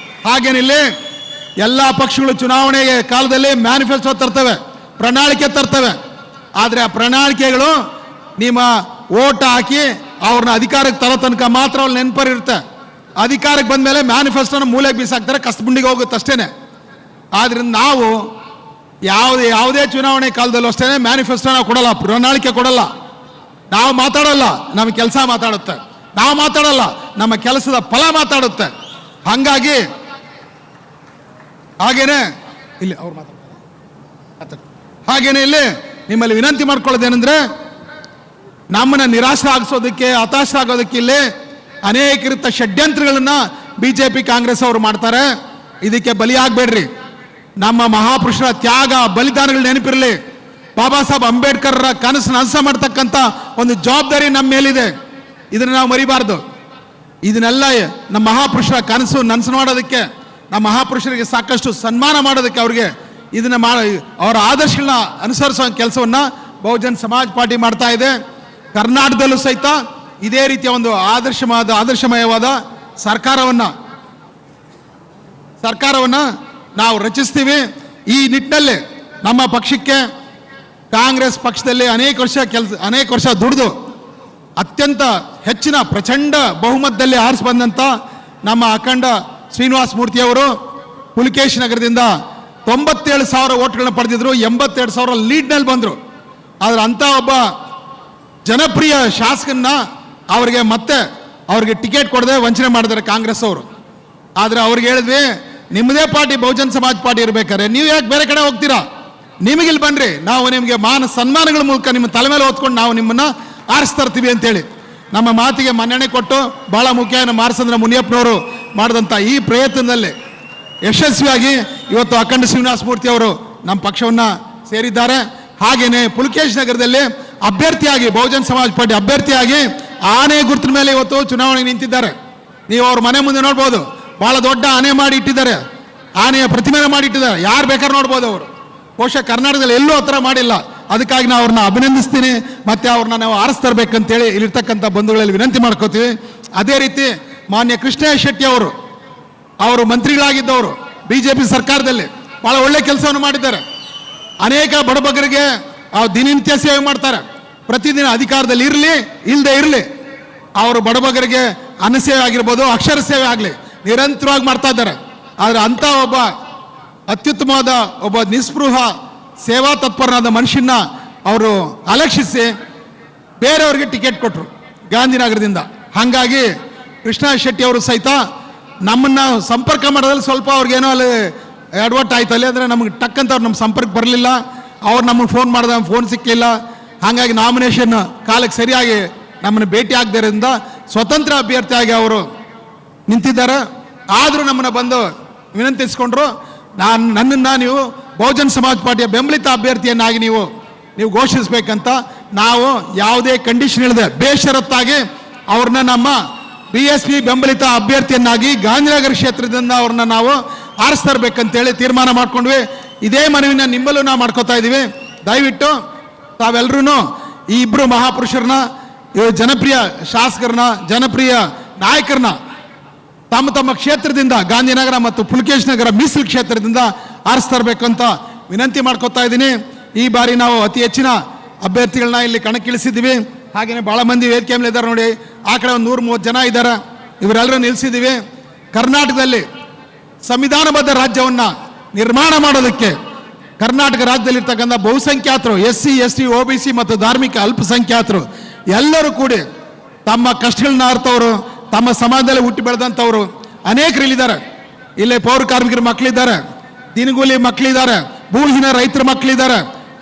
ಹಾಗೇನಿಲ್ಲಿ ಎಲ್ಲ ಪಕ್ಷಗಳು ಚುನಾವಣೆಗೆ ಕಾಲದಲ್ಲಿ ಮ್ಯಾನಿಫೆಸ್ಟೋ ತರ್ತವೆ, ಪ್ರಣಾಳಿಕೆ ತರ್ತವೆ. ಆದರೆ ಆ ಪ್ರಣಾಳಿಕೆಗಳು ನಿಮ್ಮ ಓಟ್ ಹಾಕಿ ಅವ್ರನ್ನ ಅಧಿಕಾರಕ್ಕೆ ತರೋ ತನಕ ಮಾತ್ರ ಅವ್ರು ನೆನಪರಿರುತ್ತೆ. ಅಧಿಕಾರಕ್ಕೆ ಬಂದ ಮೇಲೆ ಮ್ಯಾನಿಫೆಸ್ಟೋನ ಮೂಲೆಗೆ ಬೀಸಾಕ್ತಾರೆ, ಕಸಬುಂಡಿಗೆ ಹೋಗುತ್ತೆ ಅಷ್ಟೇನೆ. ಆದ್ರಿಂದ ನಾವು ಯಾವುದೇ ಚುನಾವಣೆ ಕಾಲದಲ್ಲೂ ಅಷ್ಟೇ ಮ್ಯಾನಿಫೆಸ್ಟೋನ ಕೊಡಲ್ಲ, ಪ್ರಣಾಳಿಕೆ ಕೊಡಲ್ಲ. ನಾವು ಮಾತಾಡಲ್ಲ, ನಮ್ಮ ಕೆಲಸ ಮಾತಾಡುತ್ತೆ. ನಾವು ಮಾತಾಡಲ್ಲ, ನಮ್ಮ ಕೆಲಸದ ಫಲ ಮಾತಾಡುತ್ತೆ. ಹಾಗೇನೆ ಇಲ್ಲಿ ಅವ್ರು ಮಾತಾಡ್ತಾರೆ. ಹಾಗೇನೆ ಇಲ್ಲಿ ನಿಮ್ಮಲ್ಲಿ ವಿನಂತಿ ಮಾಡ್ಕೊಳ್ಳೋದೇನೆಂದ್ರೆ, ನಮ್ಮನ್ನ ನಿರಾಶರಾಗಿಸೋದಕ್ಕೆ, ಹತಾಶರಾಗೋದಕ್ಕೆ ಇಲ್ಲಿ ಅನೇಕ ರೀತಿಯ ಷಡ್ಯಂತ್ರಗಳನ್ನ ಬಿಜೆಪಿ ಕಾಂಗ್ರೆಸ್ ಅವರು ಮಾಡ್ತಾರೆ. ಇದಕ್ಕೆ ಬಲಿಯಾಗಬೇಡ್ರಿ. ನಮ್ಮ ಮಹಾಪುರುಷರ ತ್ಯಾಗ ಬಲಿದಾನಗಳು ನೆನಪಿರಲಿ. ಬಾಬಾ ಸಾಹೇಬ್ ಅಂಬೇಡ್ಕರ್ ಕನಸು ನನಸು ಮಾಡ್ತಕ್ಕಂಥ ಒಂದು ಜವಾಬ್ದಾರಿ ನಮ್ಮ ಮೇಲಿದೆ. ಇದನ್ನು ನಾವು ಮರಿಬಾರ್ದು. ಇದನ್ನೆಲ್ಲ ನಮ್ಮ ಮಹಾಪುರುಷರ ಕನಸು ನನಸು ಮಾಡೋದಕ್ಕೆ, ನಮ್ಮ ಮಹಾಪುರುಷರಿಗೆ ಸಾಕಷ್ಟು ಸನ್ಮಾನ ಮಾಡೋದಕ್ಕೆ, ಅವ್ರಿಗೆ ಇದನ್ನ ಅವರ ಆದರ್ಶಗಳನ್ನ ಅನುಸರಿಸೋ ಕೆಲಸವನ್ನ ಬಹುಜನ್ ಸಮಾಜ್ ಪಾರ್ಟಿ ಮಾಡ್ತಾ ಇದೆ. ಕರ್ನಾಟಕದಲ್ಲೂ ಸಹಿತ ಇದೇ ರೀತಿಯ ಒಂದು ಆದರ್ಶಮಯವಾದ ಸರ್ಕಾರವನ್ನ ನಾವು ರಚಿಸ್ತೀವಿ. ಈ ನಿಟ್ಟಿನಲ್ಲಿ ನಮ್ಮ ಪಕ್ಷಕ್ಕೆ ಕಾಂಗ್ರೆಸ್ ಪಕ್ಷದಲ್ಲಿ ಅನೇಕ ವರ್ಷ ದುಡಿದು ಅತ್ಯಂತ ಹೆಚ್ಚಿನ ಪ್ರಚಂಡ ಬಹುಮತದಲ್ಲಿ ಆರಿಸಿ ಬಂದಂಥ ನಮ್ಮ ಅಖಂಡ ಶ್ರೀನಿವಾಸ ಮೂರ್ತಿಯವರು ಪುಲಿಕೇಶ್ ನಗರದಿಂದ 97,000 ಓಟ್ಗಳನ್ನ ಪಡೆದಿದ್ರು, 82,000 ಲೀಡ್ನಲ್ಲಿ ಬಂದರು. ಆದರೆ ಅಂಥ ಒಬ್ಬ ಜನಪ್ರಿಯ ಶಾಸಕನ್ನ ಅವ್ರಿಗೆ ಟಿಕೆಟ್ ಕೊಡದೆ ವಂಚನೆ ಮಾಡಿದ್ದಾರೆ ಕಾಂಗ್ರೆಸ್ ಅವರು. ಆದರೆ ಅವ್ರಿಗೆ ಹೇಳಿದ್ವಿ, ನಿಮ್ಮದೇ ಪಾರ್ಟಿ ಬಹುಜನ್ ಸಮಾಜ್ ಪಾರ್ಟಿ ಇರಬೇಕಾದ್ರೆ ನೀವು ಯಾಕೆ ಬೇರೆ ಕಡೆ ಹೋಗ್ತೀರಾ? ನಿಮಗಿಲ್ಲಿ ಬನ್ರಿ, ನಾವು ನಿಮಗೆ ಸನ್ಮಾನಗಳ ಮೂಲಕ ನಿಮ್ಮ ತಲೆ ಮೇಲೆ ಹೊತ್ಕೊಂಡು ನಾವು ನಿಮ್ಮನ್ನ ಆರಿಸ್ತಾರ್ತೀವಿ ಅಂತೇಳಿ ನಮ್ಮ ಮಾತಿಗೆ ಮನ್ನಣೆ ಕೊಟ್ಟು, ಬಹಳ ಮುಖ್ಯ ನಮ್ಮ ಮಾರಸಂದ್ರ ಮುನಿಯಪ್ಪನವರು ಮಾಡಿದಂಥ ಈ ಪ್ರಯತ್ನದಲ್ಲಿ ಯಶಸ್ವಿಯಾಗಿ ಇವತ್ತು ಅಖಂಡ ಶ್ರೀನಿವಾಸ ಮೂರ್ತಿ ಅವರು ನಮ್ಮ ಪಕ್ಷವನ್ನ ಸೇರಿದ್ದಾರೆ. ಹಾಗೇನೆ ಪುಲಿಕೇಶ್ ನಗರದಲ್ಲಿ ಅಭ್ಯರ್ಥಿಯಾಗಿ ಬಹುಜನ್ ಸಮಾಜ್ ಪಾರ್ಟಿ ಅಭ್ಯರ್ಥಿಯಾಗಿ ಆನೆ ಗುರುತಿನ ಮೇಲೆ ಇವತ್ತು ಚುನಾವಣೆಗೆ ನಿಂತಿದ್ದಾರೆ. ನೀವು ಅವ್ರ ಮನೆ ಮುಂದೆ ನೋಡ್ಬೋದು, ಬಹಳ ದೊಡ್ಡ ಆನೆ ಮಾಡಿ ಇಟ್ಟಿದ್ದಾರೆ, ಆನೆಯ ಪ್ರತಿಮೆನ ಮಾಡಿ ಇಟ್ಟಿದ್ದಾರೆ. ಯಾರು ಬೇಕಾದ್ರೆ ನೋಡ್ಬೋದು. ಅವರು ಬಹುಶಃ ಕರ್ನಾಟಕದಲ್ಲಿ ಎಲ್ಲೂ ಆ ಥರ ಮಾಡಿಲ್ಲ. ಅದಕ್ಕಾಗಿ ನಾವು ಅವ್ರನ್ನ ಅಭಿನಂದಿಸ್ತೀನಿ, ಮತ್ತೆ ಅವ್ರನ್ನ ನಾವು ಆರಿಸ್ತರ್ಬೇಕಂತೇಳಿ ಇಲ್ಲಿರ್ತಕ್ಕಂಥ ಬಂಧುಗಳಲ್ಲಿ ವಿನಂತಿ ಮಾಡ್ಕೋತೀವಿ. ಅದೇ ರೀತಿ ಮಾನ್ಯ ಕೃಷ್ಣ ಶೆಟ್ಟಿ ಅವರು ಮಂತ್ರಿಗಳಾಗಿದ್ದವರು ಬಿಜೆಪಿ ಸರ್ಕಾರದಲ್ಲಿ ಬಹಳ ಒಳ್ಳೆ ಕೆಲಸವನ್ನು ಮಾಡಿದ್ದಾರೆ. ಅನೇಕ ಬಡಬಗರಿಗೆ ದಿನನಿತ್ಯ ಸೇವೆ ಮಾಡ್ತಾರೆ. ಪ್ರತಿದಿನ ಅಧಿಕಾರದಲ್ಲಿ ಇಲ್ಲದೆ ಇರಲಿ ಅವರು ಬಡಬಗರಿಗೆ ಅನ್ನ ಸೇವೆ ಆಗಿರ್ಬೋದು, ಅಕ್ಷರ ಸೇವೆ ಆಗಲಿ ನಿರಂತರವಾಗಿ ಮಾಡ್ತಾ ಇದ್ದಾರೆ. ಆದರೆ ಅಂಥ ಒಬ್ಬ ಅತ್ಯುತ್ತಮವಾದ ಒಬ್ಬ ನಿಸ್ಪೃಹ ಸೇವಾ ತತ್ಪರನಾದ ಮನುಷ್ಯನ ಅವರು ಅಲಕ್ಷಿಸಿ ಬೇರೆಯವ್ರಿಗೆ ಟಿಕೆಟ್ ಕೊಟ್ಟರು ಗಾಂಧಿನಗರದಿಂದ. ಹಾಗಾಗಿ ಕೃಷ್ಣ ಶೆಟ್ಟಿ ಅವರು ಸಹಿತ ನಮ್ಮನ್ನ ಸಂಪರ್ಕ ಮಾಡೋದ್ರಲ್ಲಿ ಸ್ವಲ್ಪ ಅವ್ರಿಗೇನೋ ಅಲ್ಲಿ ಎಡವಟ್ಟು ಆಯ್ತು ಅಲ್ಲಿ. ಅಂದರೆ ನಮಗೆ ಟಕ್ಕಂತ ಅವ್ರು ನಮ್ಮ ಸಂಪರ್ಕ ಬರಲಿಲ್ಲ. ಅವ್ರು ನಮಗೆ ಫೋನ್ ಮಾಡಿದ ಫೋನ್ ಸಿಕ್ಕಿಲ್ಲ. ಹಾಗಾಗಿ ನಾಮಿನೇಷನ್ ಕಾಲಕ್ಕೆ ಸರಿಯಾಗಿ ನಮ್ಮನ್ನು ಭೇಟಿ ಆಗದಿರೋದ್ರಿಂದ ಸ್ವತಂತ್ರ ಅಭ್ಯರ್ಥಿಯಾಗಿ ಅವರು ನಿಂತಿದ್ದಾರೆ. ಆದರೂ ನಮ್ಮನ್ನು ಬಂದು ವಿನಂತಿಸಿಕೊಂಡ್ರು, ನನ್ನನ್ನು ನೀವು ಬಹುಜನ್ ಸಮಾಜ್ ಪಾರ್ಟಿಯ ಬೆಂಬಲಿತ ಅಭ್ಯರ್ಥಿಯನ್ನಾಗಿ ನೀವು ಘೋಷಿಸಬೇಕಂತ. ನಾವು ಯಾವುದೇ ಕಂಡೀಷನ್ ಇಲ್ಲದೆ ಬೇಷರತ್ತಾಗಿ ಅವ್ರನ್ನ ನಮ್ಮ BSP ಬೆಂಬಲಿತ ಅಭ್ಯರ್ಥಿಯನ್ನಾಗಿ ಗಾಂಧಿನಗರ ಕ್ಷೇತ್ರದಿಂದ ಅವ್ರನ್ನ ನಾವು ಆರಿಸ್ತರ್ಬೇಕಂತೇಳಿ ತೀರ್ಮಾನ ಮಾಡ್ಕೊಂಡ್ವಿ. ಇದೇ ಮನವಿನ ನಿಮ್ಮಲ್ಲೂ ನಾವು ಮಾಡ್ಕೋತಾ ಇದ್ದೀವಿ. ದಯವಿಟ್ಟು ತಾವೆಲ್ಲರೂ ಈ ಇಬ್ಬರು ಮಹಾಪುರುಷರನ್ನ, ಜನಪ್ರಿಯ ಶಾಸಕರನ್ನ, ಜನಪ್ರಿಯ ನಾಯಕರನ್ನ ತಮ್ಮ ಕ್ಷೇತ್ರದಿಂದ, ಗಾಂಧಿನಗರ ಮತ್ತು ಪುಲಿಕೇಶ್ ನಗರ ಮೀಸಲು ಕ್ಷೇತ್ರದಿಂದ ಆರಿಸ್ತರ್ಬೇಕಂತ ವಿನಂತಿ ಮಾಡ್ಕೋತಾ ಇದ್ದೀನಿ. ಈ ಬಾರಿ ನಾವು ಅತಿ ಹೆಚ್ಚಿನ ಅಭ್ಯರ್ಥಿಗಳನ್ನ ಇಲ್ಲಿ ಕಣಕ್ಕಿಳಿಸಿದ್ದೀವಿ. ಹಾಗೆಯೇ ಭಾಳ ಮಂದಿ ವೇದಿಕೆ ಮೇಲೆ ಇದ್ದಾರೆ ನೋಡಿ, ಆ ಕಡೆ ಒಂದು 130 ಜನ ಇದ್ದಾರೆ. ಇವರೆಲ್ಲರೂ ನಿಲ್ಲಿಸಿದ್ದೀವಿ. ಕರ್ನಾಟಕದಲ್ಲಿ ಸಂವಿಧಾನಬದ್ಧ ರಾಜ್ಯವನ್ನು ನಿರ್ಮಾಣ ಮಾಡೋದಕ್ಕೆ ಕರ್ನಾಟಕ ರಾಜ್ಯದಲ್ಲಿರ್ತಕ್ಕಂಥ ಬಹುಸಂಖ್ಯಾತರು, SC, ST, OBC ಮತ್ತು ಧಾರ್ಮಿಕ ಅಲ್ಪಸಂಖ್ಯಾತರು ಎಲ್ಲರೂ ಕೂಡಿ ತಮ್ಮ ಕಷ್ಟಗಳನ್ನ ಅರ್ಥವರು, ತಮ್ಮ ಸಮಾಜದಲ್ಲಿ ಹುಟ್ಟಿ ಬೆಳೆದಂಥವ್ರು ಅನೇಕರಿಲ್ಲಿದ್ದಾರೆ. ಇಲ್ಲೇ ಪೌರ ಕಾರ್ಮಿಕರ ಮಕ್ಕಳಿದ್ದಾರೆ, ದಿನಗೂಲಿ ಮಕ್ಕಳಿದ್ದಾರೆ, ಭೂಹೀನ ರೈತರ ಮಕ್ಕಳಿದ್ದಾರೆ,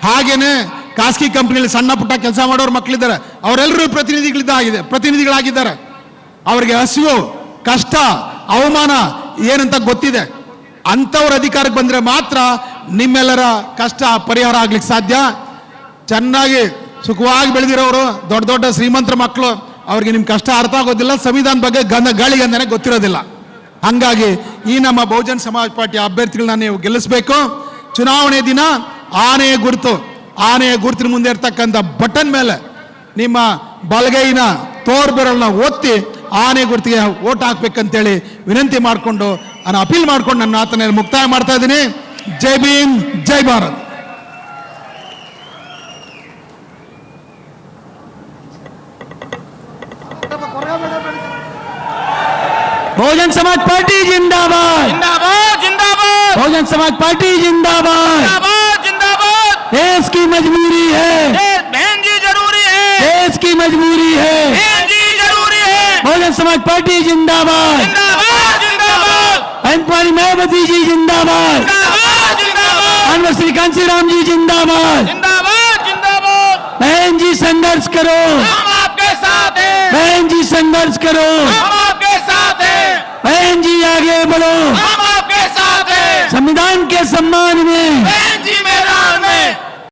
ಹಾಗೇನೆ ಖಾಸಗಿ ಕಂಪ್ನಿಯಲ್ಲಿ ಸಣ್ಣ ಪುಟ್ಟ ಕೆಲಸ ಮಾಡೋರು ಮಕ್ಕಳಿದ್ದಾರೆ. ಅವರೆಲ್ಲರೂ ಪ್ರತಿನಿಧಿಗಳಾಗಿದ್ದಾರೆ. ಅವರಿಗೆ ಹಸಿವು, ಕಷ್ಟ, ಅವಮಾನ ಏನಂತ ಗೊತ್ತಿದೆ. ಅಂಥವ್ರ ಅಧಿಕಾರಕ್ಕೆ ಬಂದರೆ ಮಾತ್ರ ನಿಮ್ಮೆಲ್ಲರ ಕಷ್ಟ ಪರಿಹಾರ ಆಗ್ಲಿಕ್ಕೆ ಸಾಧ್ಯ. ಚೆನ್ನಾಗಿ ಸುಖವಾಗಿ ಬೆಳೆದಿರೋರು, ದೊಡ್ಡ ದೊಡ್ಡ ಶ್ರೀಮಂತರ ಮಕ್ಕಳು, ಅವ್ರಿಗೆ ನಿಮ್ಮ ಕಷ್ಟ ಅರ್ಥ ಆಗೋದಿಲ್ಲ, ಸಂವಿಧಾನ ಬಗ್ಗೆ ಗಾಳಿಗಂಧನೆ ಗೊತ್ತಿರೋದಿಲ್ಲ. ಹಂಗಾಗಿ ಈ ನಮ್ಮ ಬಹುಜನ್ ಸಮಾಜ್ ಪಾರ್ಟಿ ಅಭ್ಯರ್ಥಿಗಳನ್ನ ನೀವು ಗೆಲ್ಲಿಸಬೇಕು. ಚುನಾವಣೆ ದಿನ ಆನೆಯ ಗುರುತಿನ ಮುಂದೆ ಇರ್ತಕ್ಕಂಥ ಬಟನ್ ಮೇಲೆ ನಿಮ್ಮ ಬಲಗೈನ ತೋರ್ಬೆರಳನ್ನ ಒತ್ತಿ ಆನೆ ಗುರುತಿಗೆ ಓಟ್ ಹಾಕ್ಬೇಕಂತೇಳಿ ವಿನಂತಿ ಮಾಡಿಕೊಂಡು ನಾನು ಅಪೀಲ್ ಮಾಡ್ಕೊಂಡು ನನ್ನ ಮಾತನ್ನ ಮುಕ್ತಾಯ ಮಾಡ್ತಾ ಇದ್ದೀನಿ. ಜೈ ಭೀಮ್, ಜೈ ಭಾರತ್. बहुजन समाज पार्टी जिंदाबाद, जिंदाबाद जिंदाबाद बहुजन समाज पार्टी जिंदाबाद। जिंदाबाद जिंदाबाद। देश की मजबूरी है, बहन जी जरूरी है, देश की मजबूरी है, बहन जी जरूरी है। बहुजन समाज पार्टी जिंदाबाद, जिंदाबाद जिंदाबाद बहन कुमारी मायावती जी जिंदाबाद, जिंदाबाद जिंदाबाद अनवर श्री कांसी राम जी जिंदाबाद। जिंदाबाद जिंदाबाद। बहन जी संघर्ष करो, हम आपके साथ हैं, बहन जी संघर्ष करो, हम आपके साथ हैं, बहन जी आगे बढ़ो, हम आपके साथ हैं। संविधान के सम्मान में बहन जी मेरा